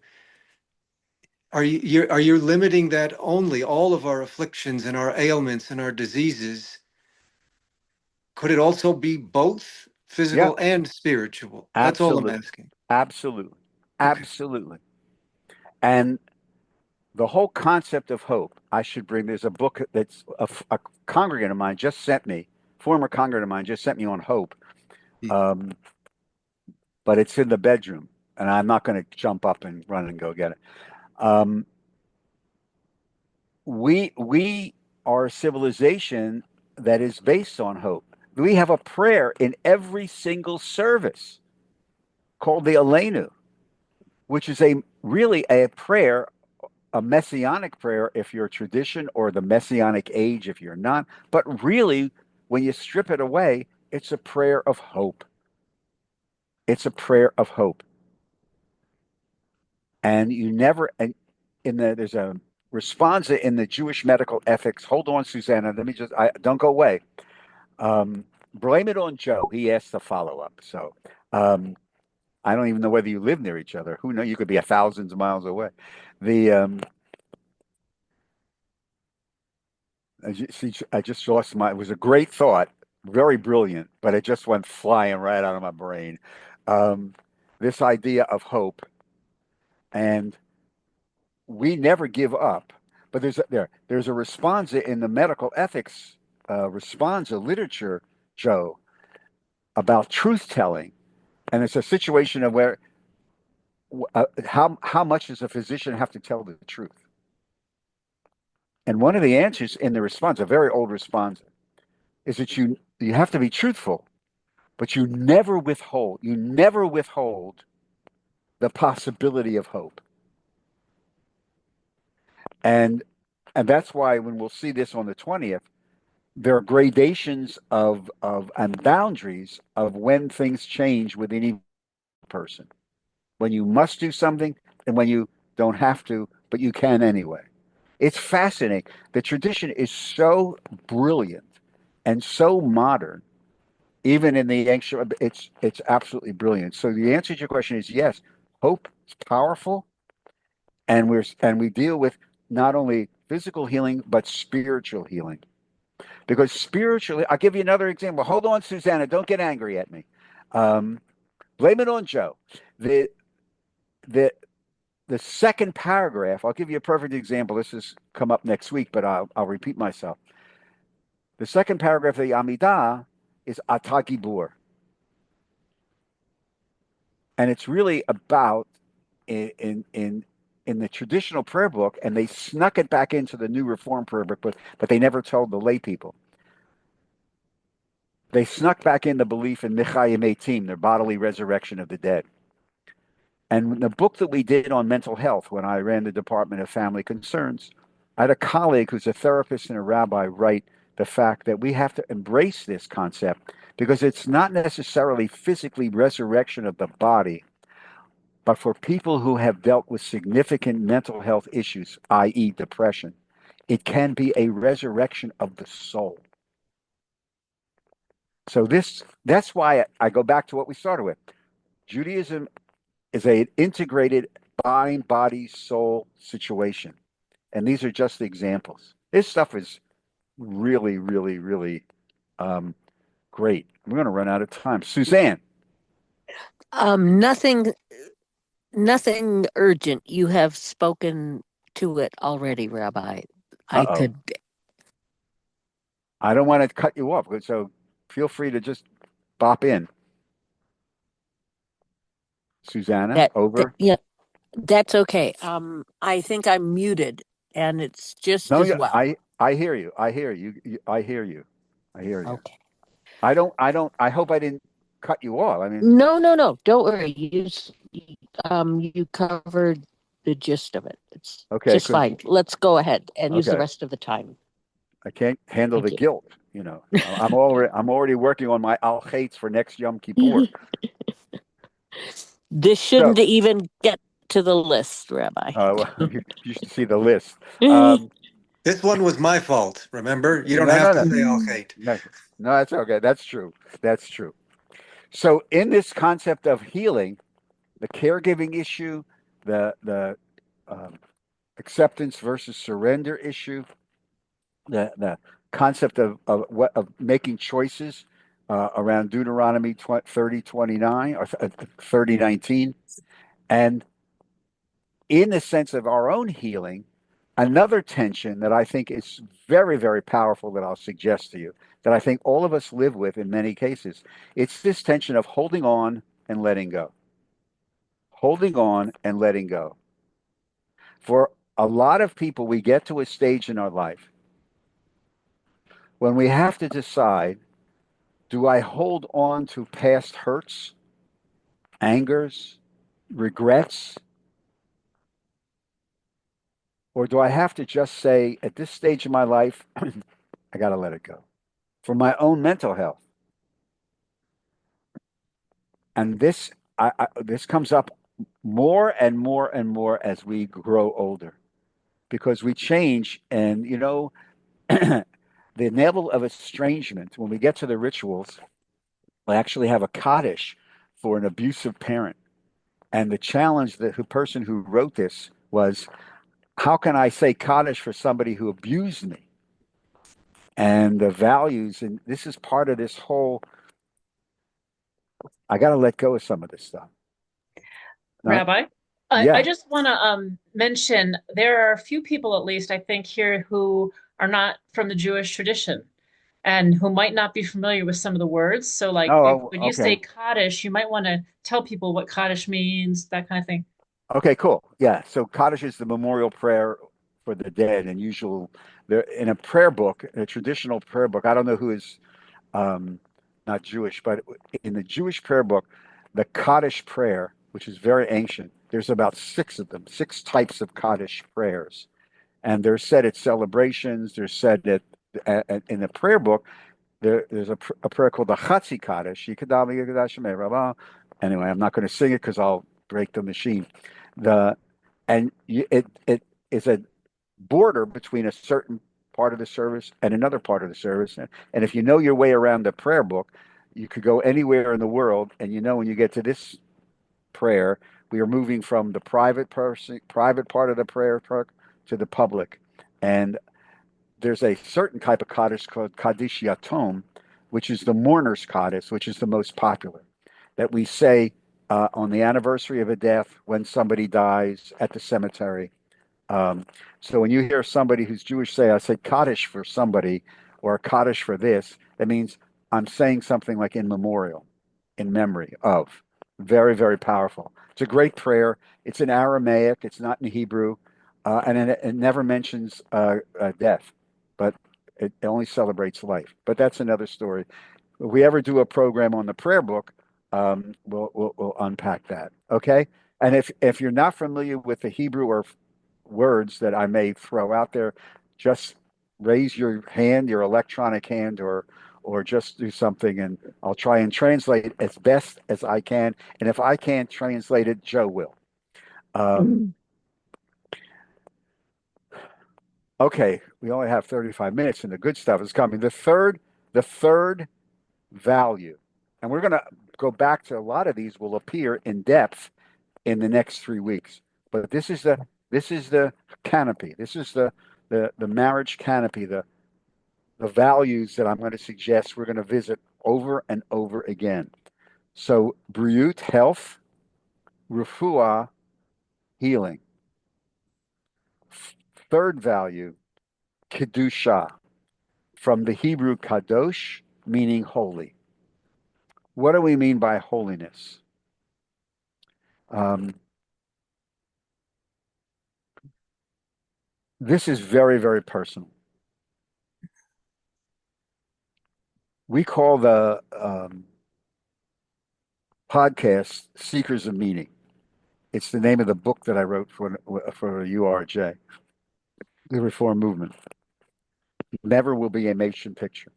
are you limiting that only all of our afflictions and our ailments and our diseases? Could it also be both physical and spiritual? That's all I'm Absolutely. asking. Absolutely. Okay. Absolutely. And the whole concept of hope, I should bring, there's a book that's a congregant of mine just sent me, former congregant of mine just sent me on hope. But it's in the bedroom, and I'm not going to jump up and run and go get it. We are a civilization that is based on hope. We have a prayer in every single service called the Aleinu, which is really a prayer, a messianic prayer if you're a tradition, or the messianic age if you're not. But really, when you strip it away, it's a prayer of hope. It's a prayer of hope. And you never, and there's a responsa in the Jewish medical ethics. Hold on, Susanna. Don't go away. Blame it on Joe. He asked the follow up. So I don't even know whether you live near each other. Who knows? You could be thousands of miles away. I just lost it was a great thought, very brilliant, but it just went flying right out of my brain. This idea of hope, and we never give up. But there's a responsa in the medical ethics responsa literature, Joe, about truth telling, and it's a situation of where how much does a physician have to tell the truth? And one of the answers in the response, a very old response, is that you have to be truthful, but you never withhold the possibility of hope. And that's why when we'll see this on the 20th, there are gradations of and boundaries of when things change within each person. When you must do something and when you don't have to, but you can anyway. It's fascinating. The tradition is so brilliant and so modern, even in the ancient, it's absolutely brilliant. So the answer to your question is yes, hope is powerful, and we deal with not only physical healing but spiritual healing. Because spiritually, I'll give you another example. Hold on, Susanna, don't get angry at me. Blame it on Joe. The second paragraph, I'll give you a perfect example. This has come up next week, but I'll repeat myself. The second paragraph of the Amidah is Ata Gibor. And it's really about in in the traditional prayer book, and they snuck it back into the new Reformed prayer book, but they never told the lay people. They snuck back in the belief in Michayim Eitim, their bodily resurrection of the dead. And the book that we did on mental health when I ran the Department of Family Concerns, I had a colleague who's a therapist and a rabbi write the fact that we have to embrace this concept because it's not necessarily physically resurrection of the body, but for people who have dealt with significant mental health issues, i.e. depression, it can be a resurrection of the soul. So that's why I go back to what we started with. Judaism is an integrated mind, body, soul situation. And these are just the examples. This stuff is really, really, really great. We're going to run out of time. Suzanne. Nothing urgent. You have spoken to it already, Rabbi. I could. I don't want to cut you off, so feel free to just bop in. Susanna, over. Yeah, that's okay. I think I'm muted, and it's just No, as well. I hear you. I hear you. I hear you. I hear you. Okay. I hope I didn't cut you off. I mean, No. Don't worry. You covered the gist of it. It's okay, just fine. Let's go ahead and use the okay. rest of the time. I can't handle the guilt. You know, I'm already working on my al hates for next Yom Kippur. This shouldn't even get to the list, Rabbi. You should see the list. This one was my fault. Remember, you don't have to say I'll hate. No, that's okay. That's true. That's true. So, in this concept of healing, the caregiving issue, the acceptance versus surrender issue, the concept of making choices around Deuteronomy 30:29 or 30:19, and in the sense of our own healing, another tension that I think is very, very powerful that I'll suggest to you, that I think all of us live with in many cases, it's this tension of holding on and letting go. Holding on and letting go. For a lot of people, we get to a stage in our life when we have to decide, do I hold on to past hurts, angers, regrets? Or do I have to just say, at this stage of my life, I got to let it go for my own mental health? And this comes up more and more and more as we grow older, because we change. And, you know, the level of estrangement, when we get to the rituals, I actually have a Kaddish for an abusive parent. And the challenge, the person who wrote this was, how can I say Kaddish for somebody who abused me? And the values, and this is part of this whole, I got to let go of some of this stuff. Rabbi, yeah. I just want to mention there are a few people, at least I think here, who are not from the Jewish tradition and who might not be familiar with some of the words. So like when you say Kaddish, you might want to tell people what Kaddish means, that kind of thing. Okay, cool. Yeah. So Kaddish is the memorial prayer for the dead, and there in a prayer book, a traditional prayer book. I don't know who is not Jewish, but in the Jewish prayer book, the Kaddish prayer, which is very ancient, there's about 6 of them, 6 types of Kaddish prayers, and they're said at celebrations. They're said that in the prayer book, there's a prayer called the Chatzi Kaddish. Anyway, I'm not going to sing it because I'll break the machine. It is a border between a certain part of the service and another part of the service. And if you know your way around the prayer book, you could go anywhere in the world, and you know when you get to this prayer, we are moving from the private part of the prayer to the public. And there's a certain type of Kaddish called Kaddish Yatom, which is the mourner's Kaddish, which is the most popular, that we say on the anniversary of a death, when somebody dies at the cemetery. So when you hear somebody who's Jewish say, I say Kaddish for somebody, or Kaddish for this, that means I'm saying something like in memorial, in memory of. Very, very powerful. It's a great prayer. It's in Aramaic. It's not in Hebrew, and it never mentions death, but it only celebrates life. But that's another story. If we ever do a program on the prayer book, we'll unpack that. Okay. And if you're not familiar with the Hebrew or words that I may throw out there, just raise your hand, your electronic hand, or just do something, and I'll try and translate as best as I can. And if I can't translate it, Joe will. Okay, we only have 35 minutes, and the good stuff is coming. The third value, and we're going to go back to a lot of these will appear in depth in the next 3 weeks. But this is the canopy. This is the marriage canopy, the values that I'm going to suggest we're going to visit over and over again. So, Briut, health, refuah, healing. Third value, kedusha, from the Hebrew kadosh, meaning holy. What do we mean by holiness? This is very, very personal. We call the podcast Seekers of Meaning. It's the name of the book that I wrote for URJ, the Reform Movement. Never will be a motion picture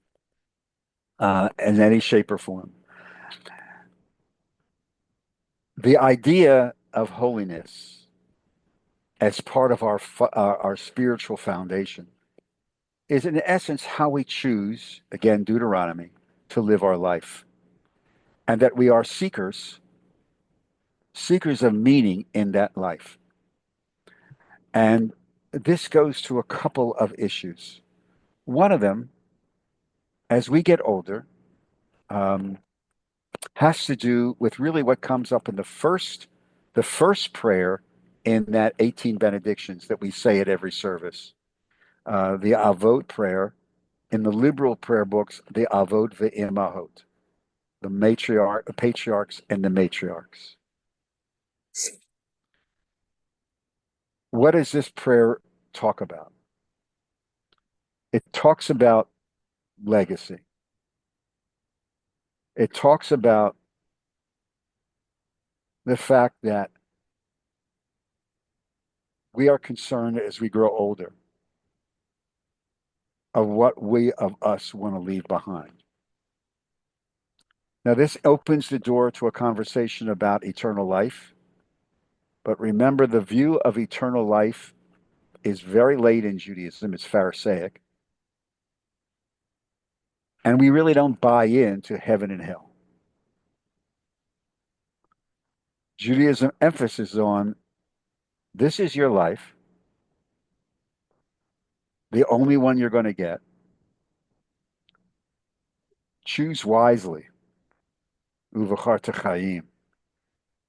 in any shape or form. The idea of holiness as part of our spiritual foundation is in essence how we choose, again, Deuteronomy, to live our life. And that we are seekers of meaning in that life. And this goes to a couple of issues. One of them, as we get older, has to do with really what comes up in the first prayer in that 18 benedictions that we say at every service. The Avot prayer, in the liberal prayer books, the Avot ve'imahot, the patriarchs and the matriarchs. What does this prayer talk about? It talks about legacy. It talks about the fact that we are concerned as we grow older of what we of us want to leave behind. Now, this opens the door to a conversation about eternal life. But remember, the view of eternal life is very late in Judaism. It's Pharisaic. And we really don't buy into heaven and hell. Judaism emphasizes on this is your life, the only one you're going to get. Choose wisely. Uvacharta chayim.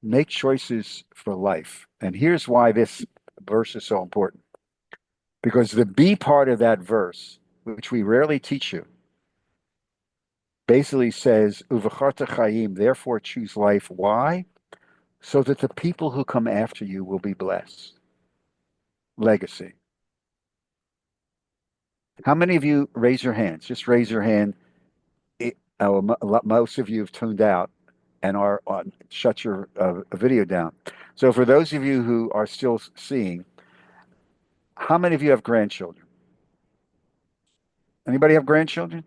Make choices for life. And here's why this verse is so important. Because the B part of that verse, which we rarely teach you, basically says, Uvacharta chayim, therefore choose life. Why? So that the people who come after you will be blessed. Legacy. How many of you raise your hands? Just raise your hand. Most of you have tuned out and are shut your video down. So for those of you who are still seeing, how many of you have grandchildren? Anybody have grandchildren?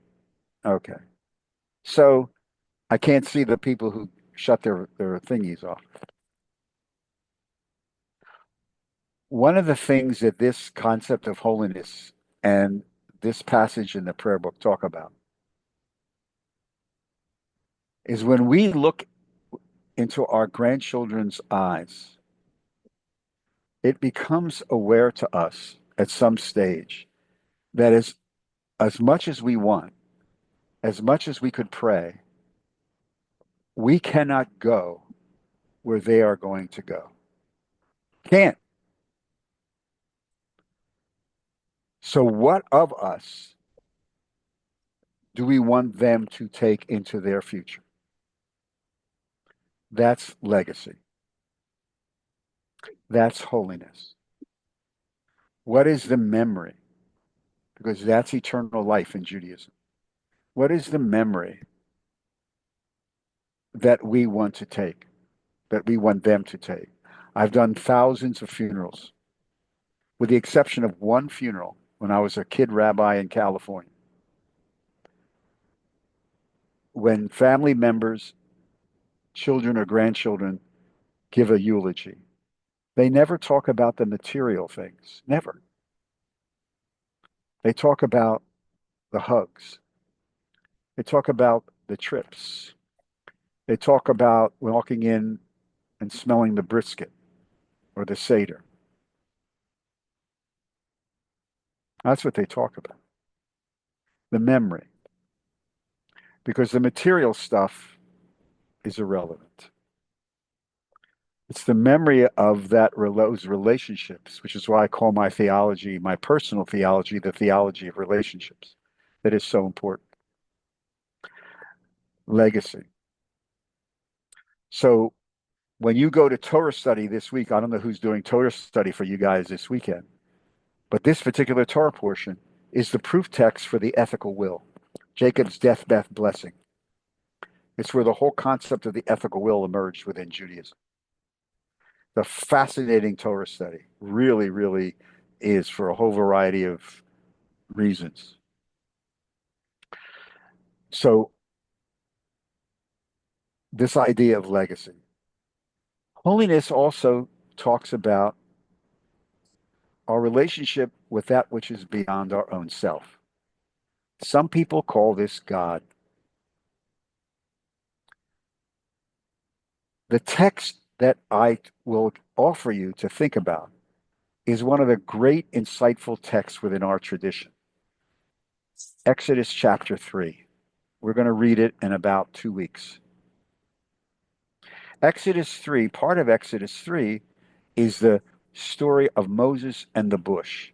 Okay. So I can't see the people who shut their thingies off. One of the things that this concept of holiness and this passage in the prayer book talk about is when we look into our grandchildren's eyes, it becomes aware to us at some stage that as much as we want, as much as we could pray, we cannot go where they are going to go. Can't. So what of us do we want them to take into their future? That's legacy. That's holiness. What is the memory? Because that's eternal life in Judaism. What is the memory that we want to take, that we want them to take? I've done thousands of funerals, with the exception of one funeral when I was a kid rabbi in California. When family members, children or grandchildren give a eulogy, they never talk about the material things. Never. They talk about the hugs. They talk about the trips. They talk about walking in and smelling the brisket or the Seder. That's what they talk about. The memory. Because the material stuff is irrelevant. It's the memory of those relationships, which is why I call my theology, my personal theology, the theology of relationships. That is so important. Legacy. So when you go to Torah study this week, I don't know who's doing Torah study for you guys this weekend, but this particular Torah portion is the proof text for the ethical will, Jacob's deathbed blessing. It's where the whole concept of the ethical will emerged within Judaism. The fascinating Torah study really, really is, for a whole variety of reasons. So this idea of legacy. Holiness also talks about our relationship with that which is beyond our own self. Some people call this God. The text that I will offer you to think about is one of the great insightful texts within our tradition. Exodus chapter 3. We're going to read it in about 2 weeks. Exodus 3, part of Exodus 3 is the story of Moses and the bush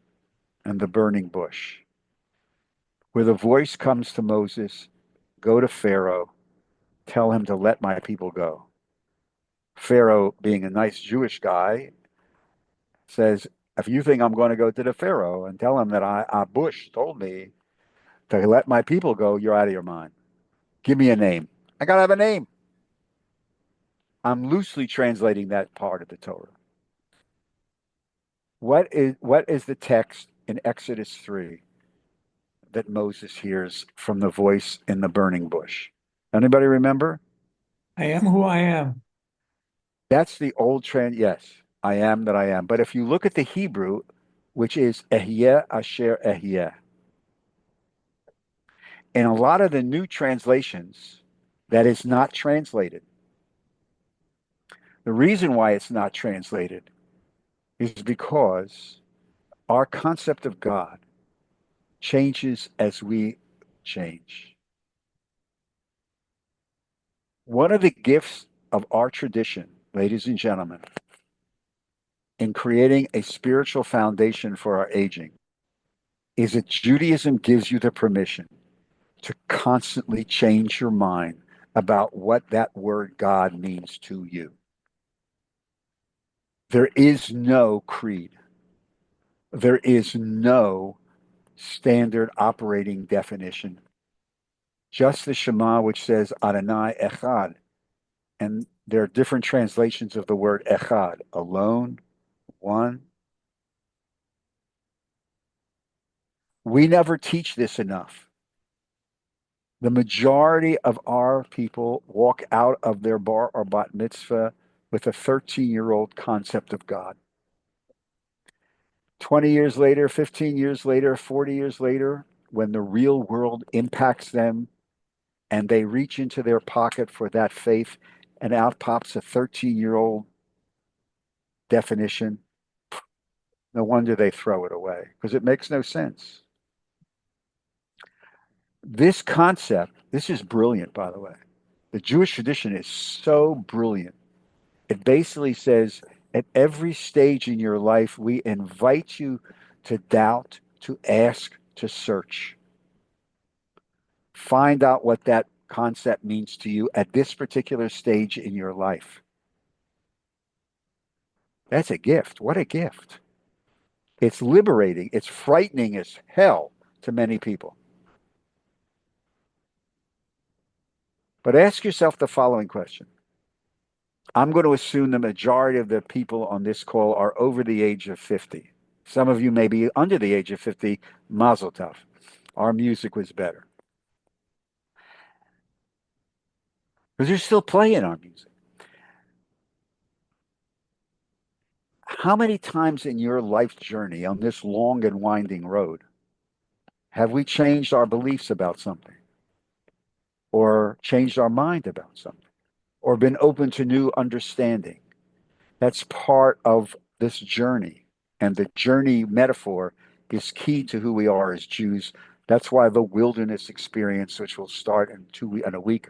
and the burning bush, where the voice comes to Moses, go to Pharaoh, tell him to let my people go. Pharaoh, being a nice Jewish guy, says, if you think I'm going to go to the Pharaoh and tell him that a bush told me to let my people go, you're out of your mind. Give me a name. I got to have a name. I'm loosely translating that part of the Torah. What is the text in Exodus 3 that Moses hears from the voice in the burning bush? Anybody remember? I am who I am. That's the old yes, I am that I am. But if you look at the Hebrew, which is Ehyeh Asher Ehyeh, in a lot of the new translations, that is not translated. The reason why it's not translated is because our concept of God changes as we change. One of the gifts of our tradition, ladies and gentlemen, in creating a spiritual foundation for our aging, is that Judaism gives you the permission to constantly change your mind about what that word God means to you. There is no creed. There is no standard operating definition. Just the Shema, which says Adonai Echad. And there are different translations of the word Echad, alone, one. We never teach this enough. The majority of our people walk out of their bar or bat mitzvah with a 13-year-old concept of God. 20 years later, 15 years later, 40 years later, when the real world impacts them and they reach into their pocket for that faith, and out pops a 13-year-old definition, no wonder they throw it away, because it makes no sense. This concept, this is brilliant, by the way. The Jewish tradition is so brilliant. It basically says, at every stage in your life, we invite you to doubt, to ask, to search. Find out what that concept means to you at this particular stage in your life. That's a gift. What a gift. It's liberating. It's frightening as hell to many people. But ask yourself the following question. I'm going to assume the majority of the people on this call are over the age of 50. Some of you may be under the age of 50. Mazel tov. Our music was better. Because they're still playing our music. How many times in your life journey on this long and winding road have we changed our beliefs about something? Or changed our mind about something? Or been open to new understanding? That's part of this journey. And the journey metaphor is key to who we are as Jews. That's why the wilderness experience, which will start in a week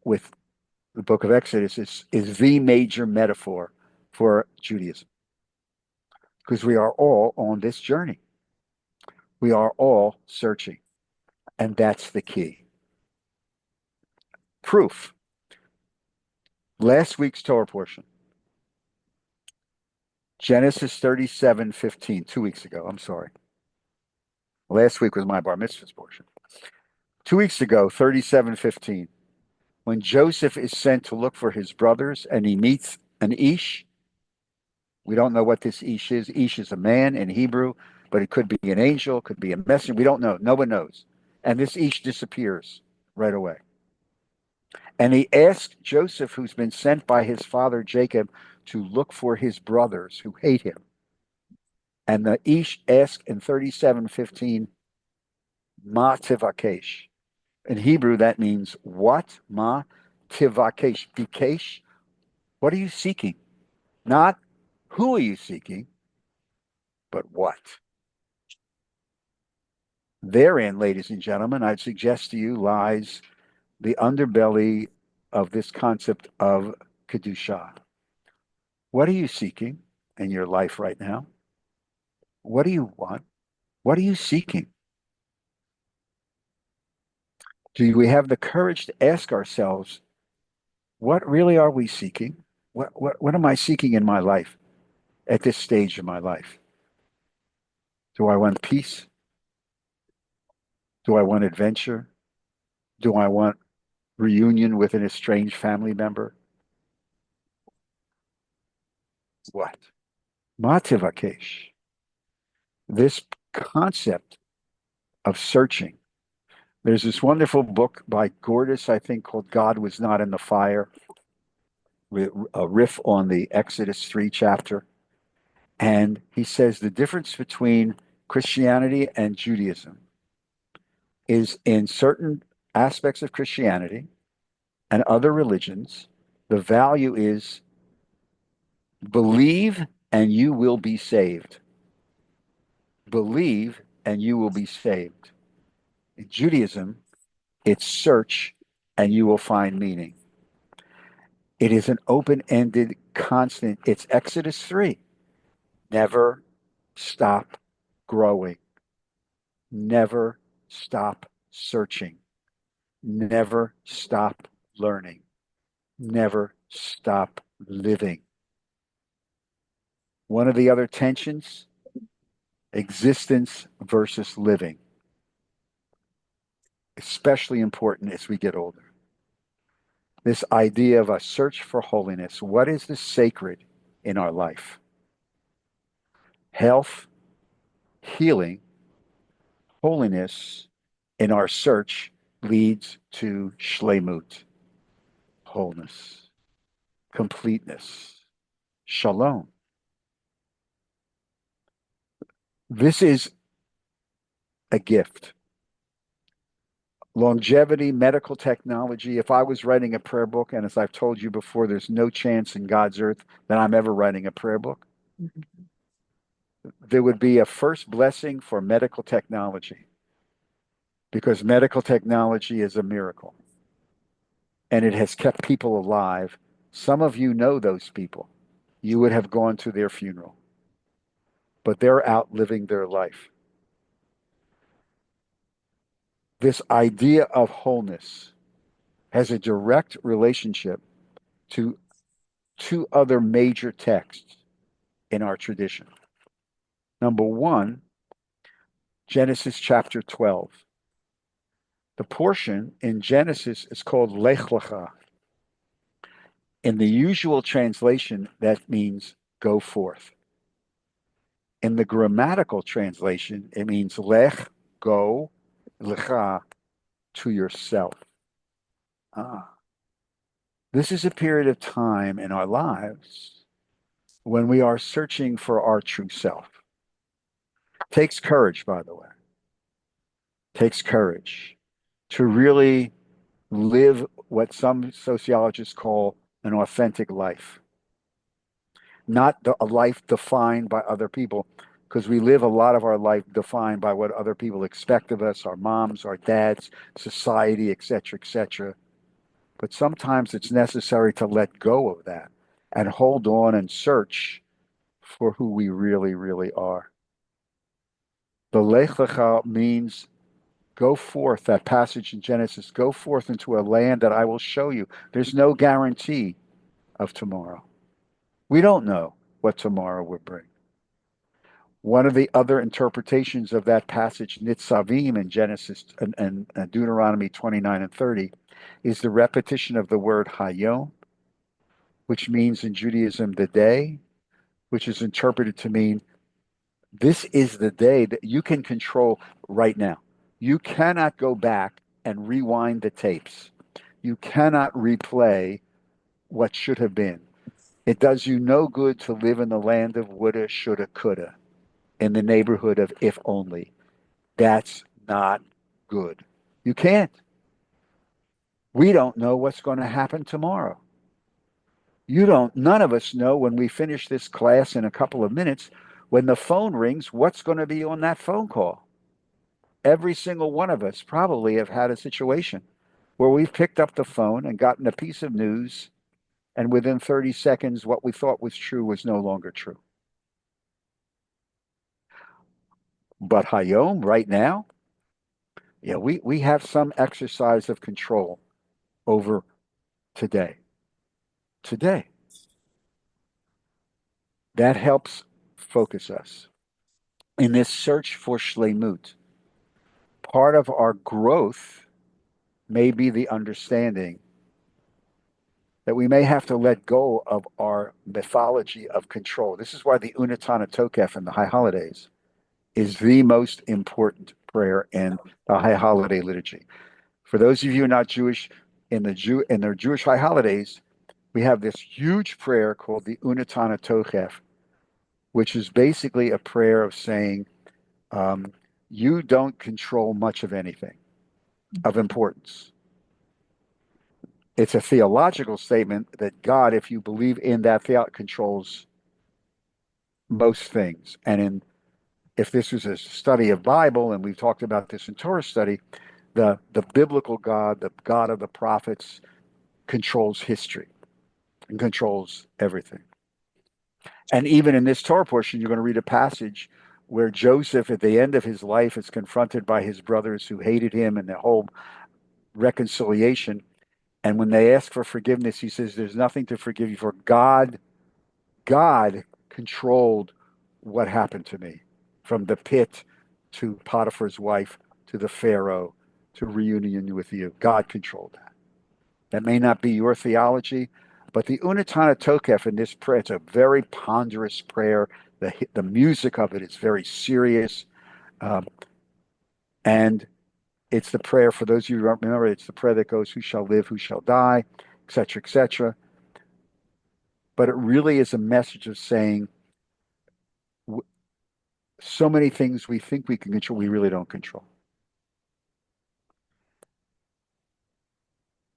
with the book of Exodus, is the major metaphor for Judaism. Because we are all on this journey. We are all searching. And that's the key. Proof. Last week's Torah portion. Genesis 37:15, 2 weeks ago. I'm sorry. Last week was my bar mitzvah's portion. 2 weeks ago, 37:15, when Joseph is sent to look for his brothers and he meets an Ish. We don't know what this Ish is. Ish is a man in Hebrew, but it could be an angel, could be a messenger. We don't know. No one knows. And this Ish disappears right away. And he asks Joseph, who's been sent by his father Jacob, to look for his brothers who hate him. And the Ish asks in 37:15, Ma tivakesh. In Hebrew, that means what? Ma tivakesh. Bikesh. What are you seeking? Not who are you seeking, but what? Therein, ladies and gentlemen, I'd suggest to you lies the underbelly of this concept of Kedusha. What are you seeking in your life right now? What do you want? What are you seeking? Do we have the courage to ask ourselves, what really are we seeking? What am I seeking in my life at this stage of my life? Do I want peace? Do I want adventure? Do I want reunion with an estranged family member? What? Mativakesh. This concept of searching. There's this wonderful book by Gordis, I think, called God Was Not in the Fire, a riff on the Exodus 3 chapter. And he says the difference between Christianity and Judaism is in certain aspects of Christianity and other religions, the value is believe and you will be saved. Believe and you will be saved. In Judaism, it's search and you will find meaning. It is an open-ended, constant. It's Exodus 3. Never stop growing. Never stop searching. Never stop learning. Never stop living. One of the other tensions, existence versus living. Especially important as we get older. This idea of a search for holiness. What is the sacred in our life? Health, healing, holiness in our search leads to shlemut, wholeness, completeness, shalom. This is a gift. Longevity, medical technology. If I was writing a prayer book, and as I've told you before, there's no chance in God's earth that I'm ever writing a prayer book. There would be a first blessing for medical technology because medical technology is a miracle and it has kept people alive. Some of you know those people. You would have gone to their funeral, but they're out living their life. This idea of wholeness, has a direct relationship to two other major texts in our tradition. Number one, Genesis chapter 12. The portion in Genesis is called Lech Lecha. In the usual translation, that means go forth. In the grammatical translation, it means lech, go, lecha, to yourself. This is a period of time in our lives when we are searching for our true self. Takes courage, by the way. Takes courage to really live what some sociologists call an authentic life. Not a life defined by other people, because we live a lot of our life defined by what other people expect of us, our moms, our dads, society, etc., etc. But sometimes it's necessary to let go of that and hold on and search for who we really, really are. The Lech Lecha means go forth, that passage in Genesis, go forth into a land that I will show you. There's no guarantee of tomorrow. We don't know what tomorrow will bring. One of the other interpretations of that passage, Nitzavim in Genesis and Deuteronomy 29 and 30, is the repetition of the word Hayom, which means in Judaism the day, which is interpreted to mean this is the day that you can control right now. You cannot go back and rewind the tapes. You cannot replay what should have been. It does you no good to live in the land of woulda, shoulda, coulda, in the neighborhood of if only. That's not good. You can't. We don't know what's going to happen tomorrow. None of us know when we finish this class in a couple of minutes, when the phone rings, what's going to be on that phone call. Every single one of us probably have had a situation where we've picked up the phone and gotten a piece of news, and within 30 seconds, what we thought was true was no longer true. But Hayom, right now, yeah, we have some exercise of control over today. Today. That helps focus us. In this search for Shleimut, part of our growth may be the understanding that we may have to let go of our mythology of control. This is why the Unatana Tokef in the High Holidays is the most important prayer in the High Holiday liturgy. For those of you who are not Jewish, in their Jewish High Holidays, we have this huge prayer called the Unatana Tokef, which is basically a prayer of saying, you don't control much of anything of importance. It's a theological statement that God, if you believe in that, controls most things. And if this was a study of Bible, and we've talked about this in Torah study, the biblical God, the God of the prophets, controls history and controls everything. And even in this Torah portion, you're going to read a passage where Joseph, at the end of his life, is confronted by his brothers who hated him and the whole reconciliation. And when they ask for forgiveness, he says, there's nothing to forgive you for. God controlled what happened to me, from the pit to Potiphar's wife to the Pharaoh to reunion with you. God controlled that. That may not be your theology, but the Unatana Tokef in this prayer, it's a very ponderous prayer. The music of it is very serious. And it's the prayer, for those of you who don't remember, it's the prayer that goes, who shall live, who shall die, etc., etc. But it really is a message of saying, so many things we think we can control, we really don't control.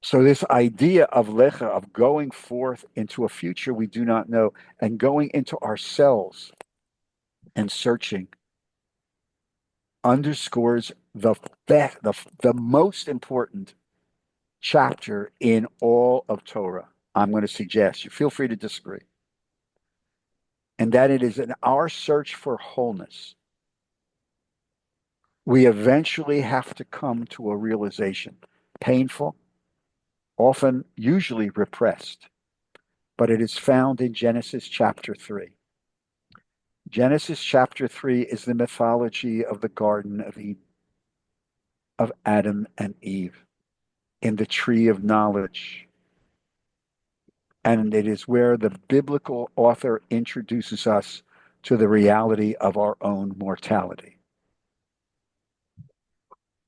So this idea of lecha, of going forth into a future we do not know, and going into ourselves and searching, underscores the most important chapter in all of Torah. I'm going to suggest, you feel free to disagree. And that it is in our search for wholeness, we eventually have to come to a realization, painful, often, usually repressed, but it is found in Genesis chapter 3. Genesis chapter 3 is the mythology of the Garden of Eden, of Adam and Eve, in the tree of knowledge. And it is where the biblical author introduces us to the reality of our own mortality.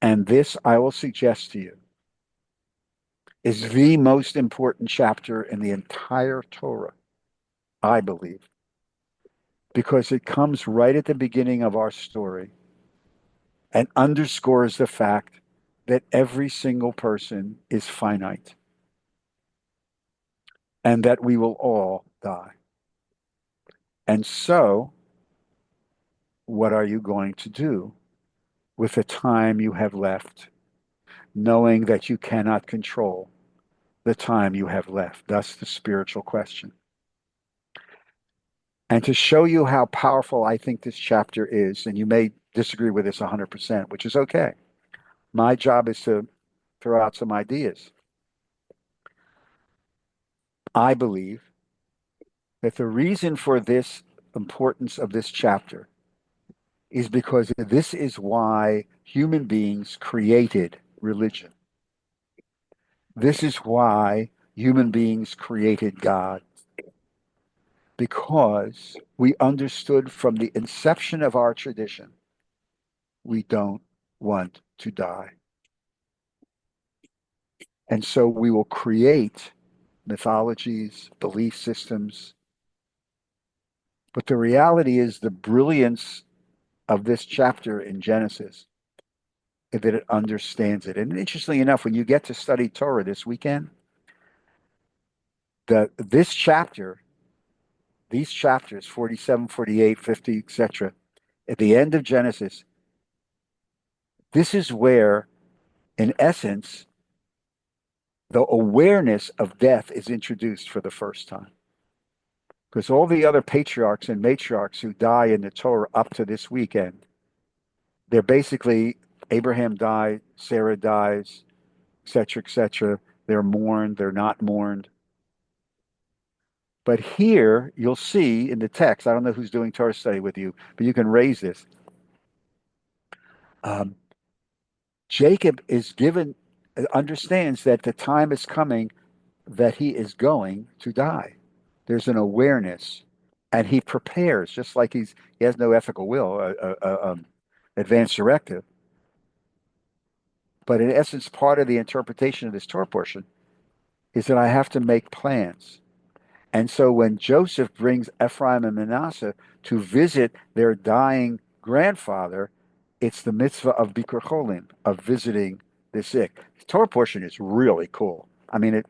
And this, I will suggest to you, is the most important chapter in the entire Torah, I believe, because it comes right at the beginning of our story and underscores the fact that every single person is finite and that we will all die. And so, what are you going to do with the time you have left, knowing that you cannot control the time you have left? That's the spiritual question. And to show you how powerful I think this chapter is, and you may disagree with this 100%, which is okay. My job is to throw out some ideas. I believe that the reason for this importance of this chapter is because this is why human beings created religion. This is why human beings created God. Because we understood from the inception of our tradition, we don't want to die. And so we will create mythologies, belief systems. But the reality is the brilliance of this chapter in Genesis is that it understands it. And interestingly enough, when you get to study Torah this weekend, this chapter, these chapters, 47, 48, 50, etc., at the end of Genesis, this is where, in essence, the awareness of death is introduced for the first time. Because all the other patriarchs and matriarchs who die in the Torah up to this weekend, they're basically, Abraham died, Sarah dies, etc., etc. They're mourned, they're not mourned. But here, you'll see in the text, I don't know who's doing Torah study with you, but you can raise this. Jacob is understands that the time is coming that he is going to die. There's an awareness, and he prepares, just like he has no ethical will, advanced directive. But in essence, part of the interpretation of this Torah portion is that I have to make plans. And so when Joseph brings Ephraim and Manasseh to visit their dying grandfather, it's the mitzvah of Bikur Cholim, of visiting the sick. The Torah portion is really cool. I mean,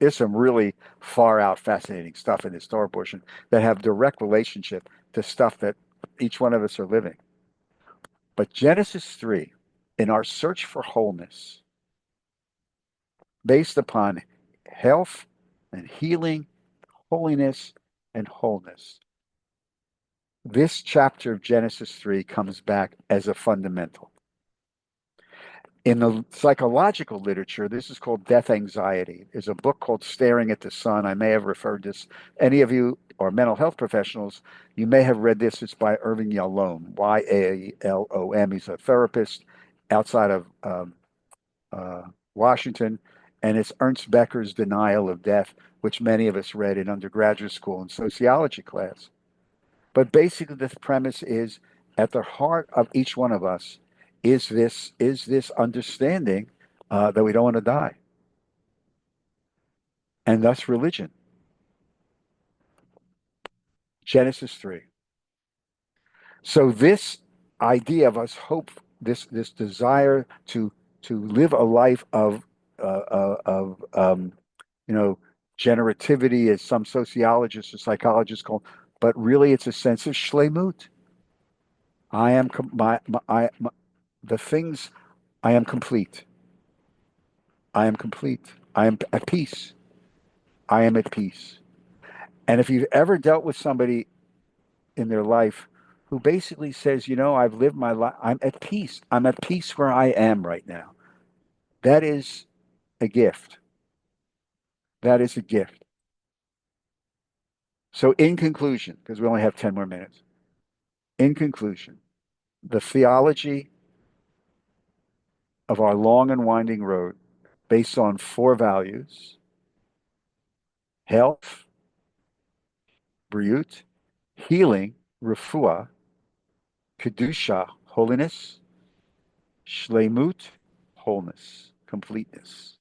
there's some really far out fascinating stuff in this Torah portion that have direct relationship to stuff that each one of us are living. But Genesis 3, in our search for wholeness, based upon health and healing, holiness and wholeness, this chapter of Genesis 3 comes back as a fundamental. In the psychological literature, this is called death anxiety. There's a book called Staring at the Sun. I may have referred this. Any of you are mental health professionals, you may have read this. It's by Irving Yalom, Yalom. He's a therapist outside of Washington, and it's Ernst Becker's Denial of Death, which many of us read in undergraduate school and sociology class. But basically, the premise is at the heart of each one of us is this understanding that we don't want to die, and thus religion. Genesis 3. So this idea of us hope, this desire to live a life of generativity, as some sociologists or psychologists call, but really it's a sense of shlemut. I am the things. I am complete. I am complete. I am at peace. I am at peace. And if you've ever dealt with somebody in their life who basically says, I've lived my life, I'm at peace. I'm at peace where I am right now. That is a gift. That is a gift. So in conclusion, because we only have 10 more minutes, in conclusion, the theology of our long and winding road based on 4 values: health, briut, healing, refuah, kedusha, holiness, shleimut, wholeness, completeness.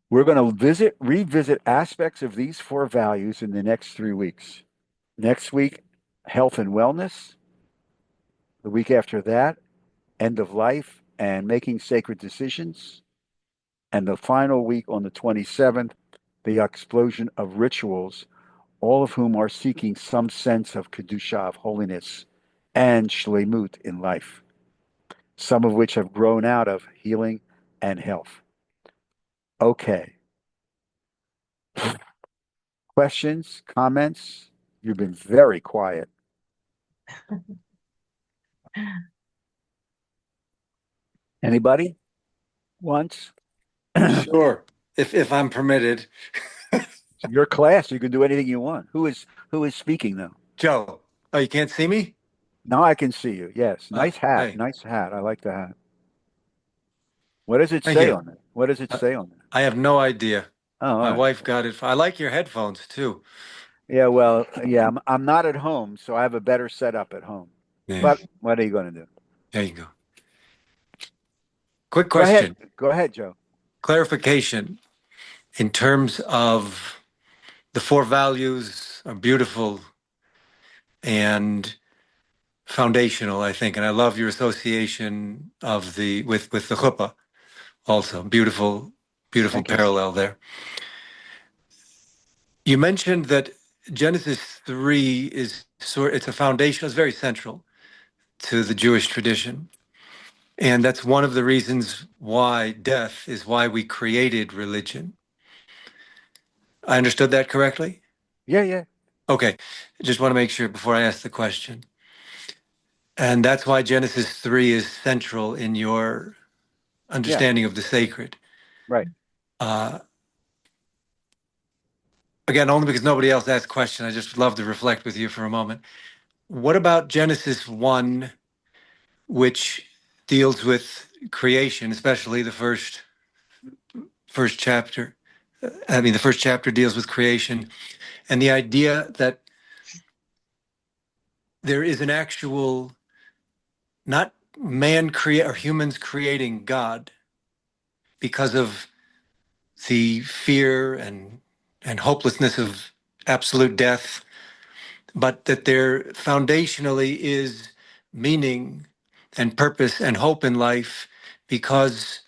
We're going to revisit aspects of these 4 values in the next 3 weeks. Next week, health and wellness. The week after that, end of life and making sacred decisions. And the final week on the 27th, the explosion of rituals, all of whom are seeking some sense of kedusha, of holiness, and shleimut in life, some of which have grown out of healing and health. Okay. Questions, comments? You've been very quiet. Anybody? Once? Sure, if I'm permitted. It's your class. You can do anything you want. Who is speaking though? Joe. Oh, you can't see me? Now I can see you. Yes. Nice hat. Hey, Nice hat. I like the hat. What does it thank say you. on it? What does it say on it? I have no idea. Oh, all My right. wife got it. I like your headphones too. Yeah, well, yeah, I'm not at home, so I have a better setup at home. Yeah, But what are you going to do? there you go. Quick Go ahead. question. Go ahead, Joe. Clarification in terms of the 4 values are beautiful and foundational, I think, and I love your association of the with the chuppah also. Beautiful Thank you. parallel there. You mentioned that Genesis 3 is it's a foundation, it's very central to the Jewish tradition. And that's one of the reasons why death is why we created religion. I understood that correctly? Yeah. Okay. Just want to make sure before I ask the question. And that's why Genesis 3 is central in your understanding of the sacred. Right. Again, only because nobody else asked a question, I just love to reflect with you for a moment. What about Genesis 1, which deals with creation, especially the first chapter? The first chapter deals with creation and the idea that there is an actual, not or humans creating God because of the fear and hopelessness of absolute death, but that there foundationally is meaning and purpose and hope in life because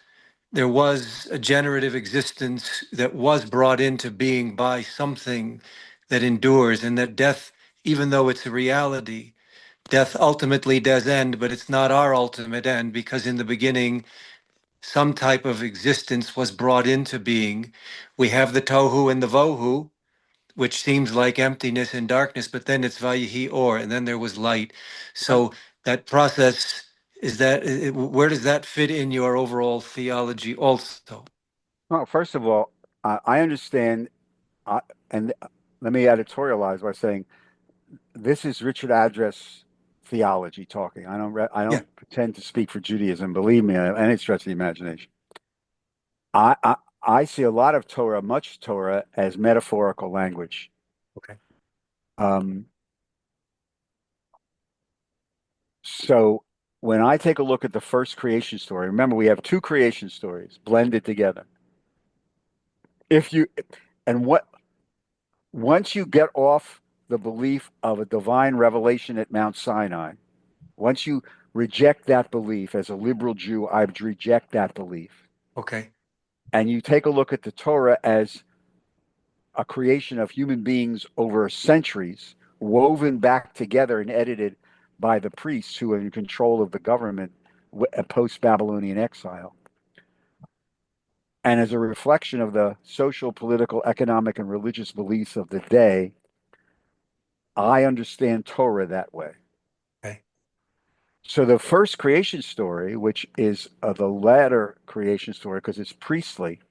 there was a generative existence that was brought into being by something that endures, and that death, even though it's a reality, death ultimately does end, but it's not our ultimate end because in the beginning, some type of existence was brought into being. We have the tohu and the vohu, which seems like emptiness and darkness, but then it's vayihi or, and then there was light. So that process, where does that fit in your overall theology also? Well, first of all, I understand, and let me editorialize by saying this is Richard Address theology talking. I don't pretend to speak for Judaism. Believe me, any stretch of the imagination. I see a lot of Torah, much Torah, as metaphorical language. Okay. So when I take a look at the first creation story, remember we have 2 creation stories blended together. Once you get off the belief of a divine revelation at Mount Sinai, once you reject that belief as a liberal Jew, I reject that belief. Okay. And you take a look at the Torah as a creation of human beings over centuries, woven back together and edited by the priests who are in control of the government post-Babylonian exile. And as a reflection of the social, political, economic, and religious beliefs of the day, I understand Torah that way. Okay. So the first creation story, which is the latter creation story because it's priestly,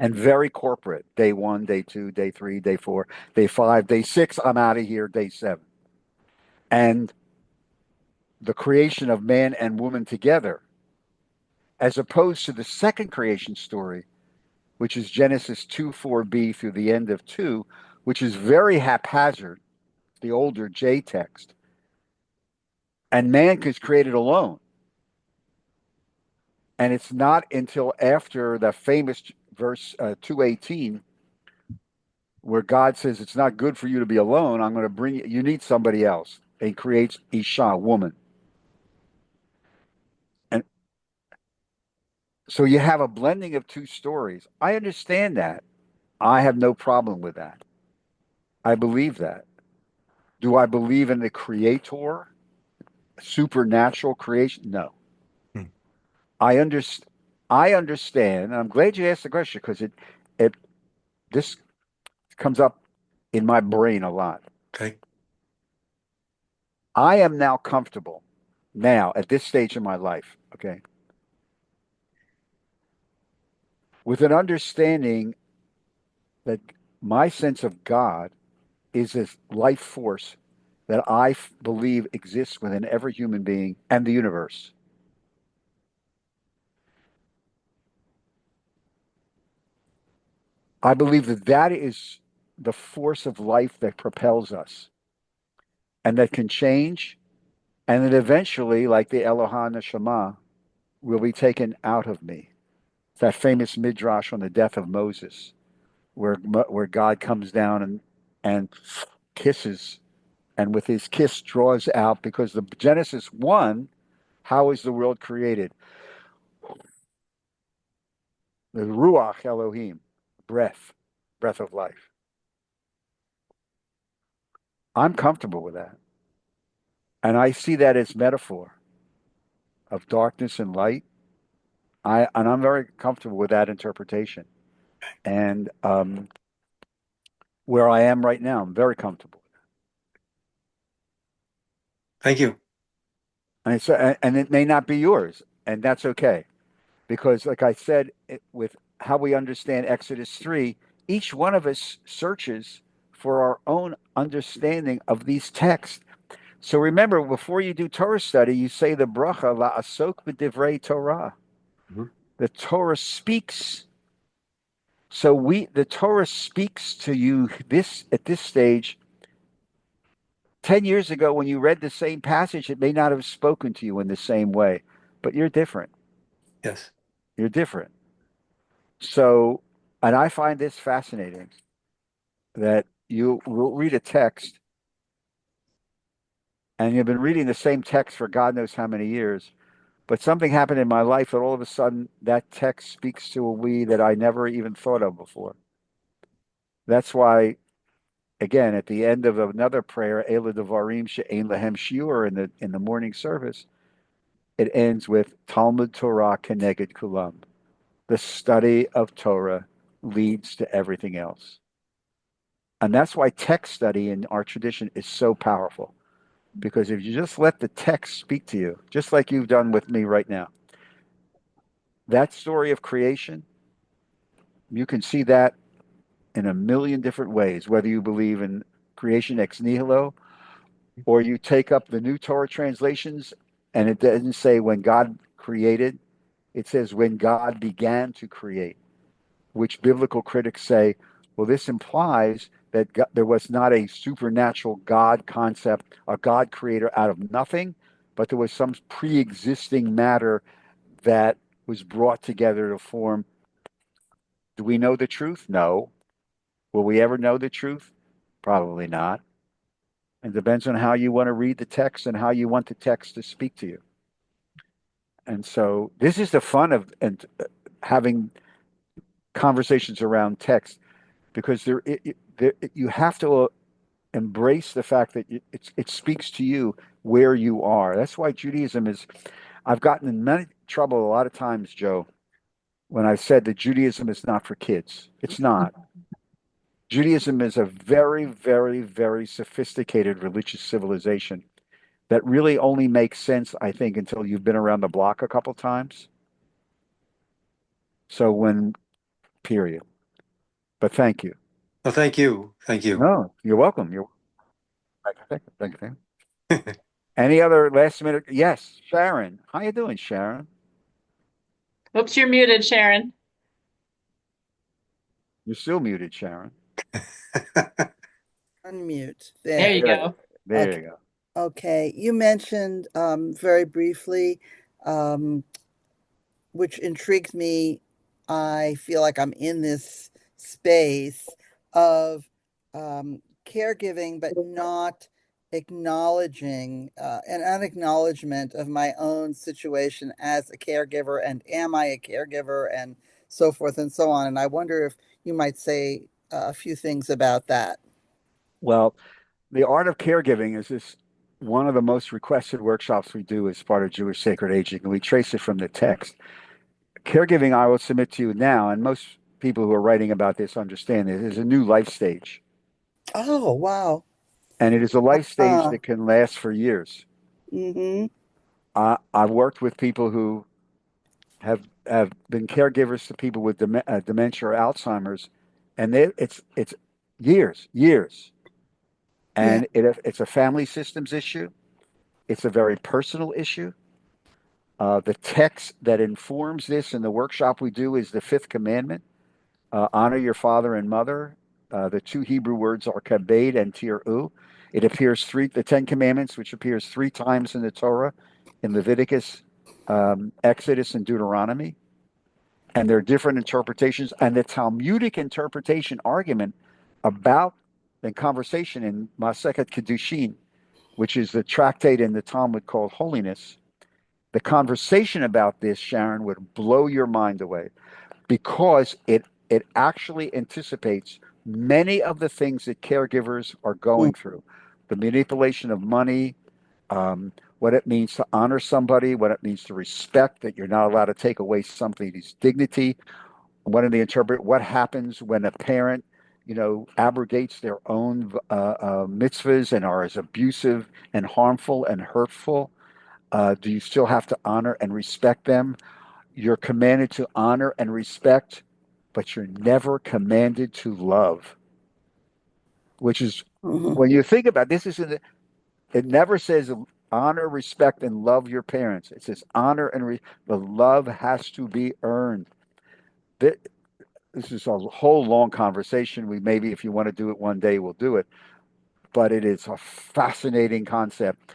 and very corporate. Day 1, day 2, day 3, day 4, day 5, day 6, I'm out of here, day 7. And the creation of man and woman together, as opposed to the second creation story, which is Genesis 2:4b through the end of 2, which is very haphazard, the older J text. And man is created alone. And it's not until after the famous verse 2:18, where God says, it's not good for you to be alone. I'm going to bring you, you need somebody else. And he creates Isha, woman. And so you have a blending of two stories. I understand that. I have no problem with that. I believe that. Do I believe in the creator, supernatural creation? No. I understand. I understand. And I'm glad you asked the question because it this comes up in my brain a lot. Okay. I am now comfortable now at this stage in my life, okay, with an understanding that my sense of God is this life force that I believe exists within every human being and the universe. I believe that that is the force of life that propels us and that can change, and that eventually, like the Eloha Neshama, will be taken out of me. It's that famous midrash on the death of Moses, where God comes down and kisses, and with his kiss draws out, because the Genesis 1, how is the world created? The Ruach Elohim, breath of life. I'm comfortable with that. And I see that as metaphor of darkness and light. And I'm very comfortable with that interpretation. And where I am right now, I'm very comfortable. Thank you. And it may not be yours, and that's okay. Because like I said, with how we understand Exodus 3, each one of us searches for our own understanding of these texts. So remember, before you do Torah study, you say the bracha, la'asok b'divrei Torah. The Torah speaks. So the Torah speaks to you at this stage. 10 years ago, when you read the same passage, it may not have spoken to you in the same way, but you're different. Yes. You're different. So, and I find this fascinating, that you will read a text and you've been reading the same text for God knows how many years, but something happened in my life that all of a sudden that text speaks to a we that I never even thought of before. That's why, again, at the end of another prayer, Ela Devarim She'ein Lahem Shiur, in the morning service, it ends with Talmud Torah Keneged Kulam. The study of Torah leads to everything else. And that's why text study in our tradition is so powerful. Because if you just let the text speak to you, just like you've done with me right now, that story of creation, you can see that in a million different ways, whether you believe in creation ex nihilo, or you take up the new Torah translations and it doesn't say when God created, it says when God began to create, which biblical critics say, well, this implies that there was not a supernatural God concept, a God creator out of nothing, but there was some pre-existing matter that was brought together to form. Do we know the truth? No. Will we ever know the truth? Probably not. It depends on how you want to read the text and how you want the text to speak to you. And so this is the fun of having conversations around text, because you have to embrace the fact that it speaks to you where you are. That's why Judaism is. I've gotten in many trouble a lot of times, Joe, when I've said that Judaism is not for kids. It's not. Judaism is a very, very, very sophisticated religious civilization that really only makes sense, I think, until you've been around the block a couple times. So period. but thank you. Well, thank you. Thank you. No, you're welcome. Thank you. Any other last minute? Yes, Sharon. How you doing, Sharon? Oops, you're muted, Sharon. You're still muted, Sharon. Unmute. There you There. go. There Okay. you go. Okay. You mentioned very briefly, um, which intrigues me. I feel like I'm in this space of caregiving, but not acknowledging an unacknowledgement of my own situation as a caregiver, and am I a caregiver, and so forth and so on. And I wonder if you might say a few things about that. Well, the art of caregiving is this one of the most requested workshops we do as part of Jewish Sacred Aging, and we trace it from the text. Caregiving, I will submit to you now, and most people who are writing about this understand this, is a new life stage. Oh, wow. And it is a life stage Uh, that can last for years. mm-hmm. I've worked with people who have been caregivers to people with dementia or Alzheimer's, and it's years. Yeah. And it's a family systems issue. It's a very personal issue. The text that informs this in the workshop we do is the fifth commandment: honor your father and mother. The two Hebrew words are kabed and tir'u. It appears the Ten Commandments, which appears 3 times in the Torah, in Leviticus, Exodus, and Deuteronomy. And there are different interpretations. And the Talmudic interpretation argument about the conversation in Masechet Kedushin, which is the tractate in the Talmud called Holiness, the conversation about this, Sharon, would blow your mind away because it actually anticipates many of the things that caregivers are going through. The manipulation of money, what it means to honor somebody, what it means to respect, that you're not allowed to take away somebody's dignity. What happens when a parent, abrogates their own mitzvahs and are as abusive and harmful and hurtful. Do you still have to honor and respect them? You're commanded to honor and respect, but you're never commanded to love, which is when you think about this, it never says honor, respect, and love your parents. It says honor and the love has to be earned. This is a whole long conversation. Maybe if you want to do it one day, we'll do it. But it is a fascinating concept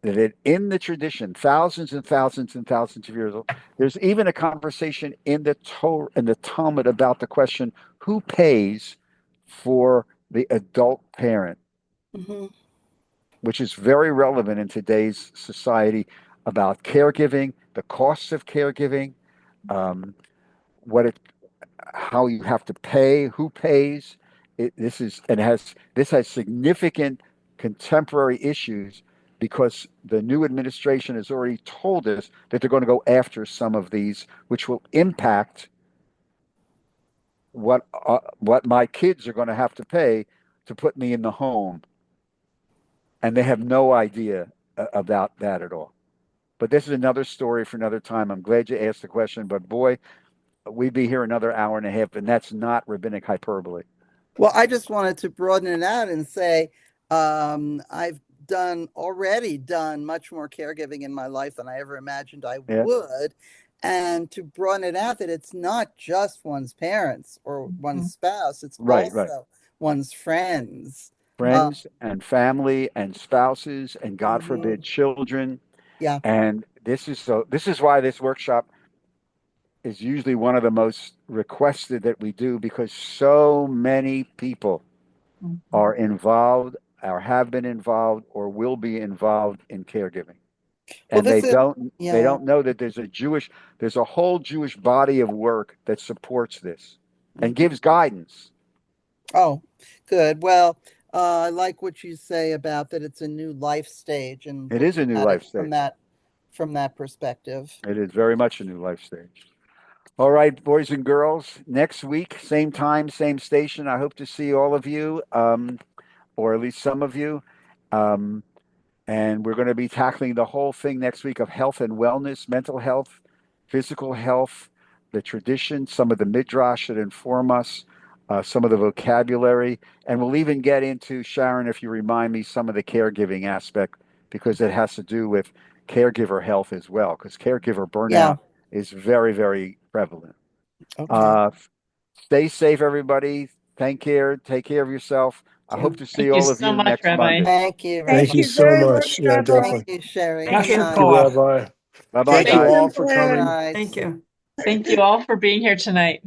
that in the tradition, thousands and thousands and thousands of years old, there's even a conversation in the Torah and the Talmud about the question, who pays for the adult parent, which is very relevant in today's society about caregiving, the costs of caregiving, what it how you have to pay, who pays. This has significant contemporary issues because the new administration has already told us that they're going to go after some of these, which will impact what my kids are going to have to pay to put me in the home, and they have no idea about that at all. But this is another story for another time. I'm glad you asked the question, but boy, we'd be here another hour and a half, and that's not rabbinic hyperbole. Well, I just wanted to broaden it out and say I've already done much more caregiving in my life than I ever imagined I would. And to broaden it out, that it's not just one's parents or one's spouse, it's also one's friends. And family and spouses and God forbid children. Yeah. And this is why this workshop is usually one of the most requested that we do, because so many people are involved or have been involved or will be involved in caregiving. And they don't know that there's a whole Jewish body of work that supports this and gives guidance. Oh, good. Well, I like what you say about that it's a new life stage, and it is a new life stage from that perspective. It is very much a new life stage. All right, boys and girls, next week, same time, same station. I hope to see all of you, or at least some of you. And we're going to be tackling the whole thing next week of health and wellness, mental health, physical health, the tradition, some of the midrash that inform us. some of the vocabulary, and we'll even get into, Sharon, if you remind me, some of the caregiving aspect, because it has to do with caregiver health as well, because caregiver burnout is very, very prevalent. Okay. Stay safe, everybody. Take care of yourself. I hope to see Thank you all of so you much, next Rabbi. Monday. Thank you Thank very you Thank much. you so very much. much, Yeah, Rabbi. Thank definitely. you, sharing Thank your you, Thank you, time. Paul. Rabbi. Bye-bye, Thank you guys. all Welcome, for Larry. coming. Thank you. Thank you all for being here tonight.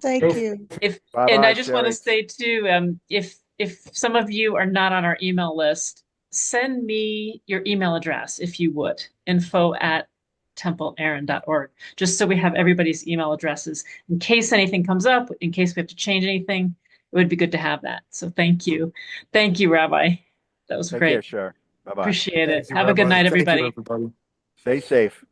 Thank you. And I Bye-bye, just want to Sherry. say too, if some of you are not on our email list, send me your email address if you would, info@templeaaron.org, just so we have everybody's email addresses in case anything comes up, in case we have to change anything. It would be good to have that. So thank you. Thank you, Rabbi. That was Take care, great. Sherry. Bye-bye. Appreciate it. Thank you, Have a good Rabbi. night, Thank you, everybody. everybody. Stay safe.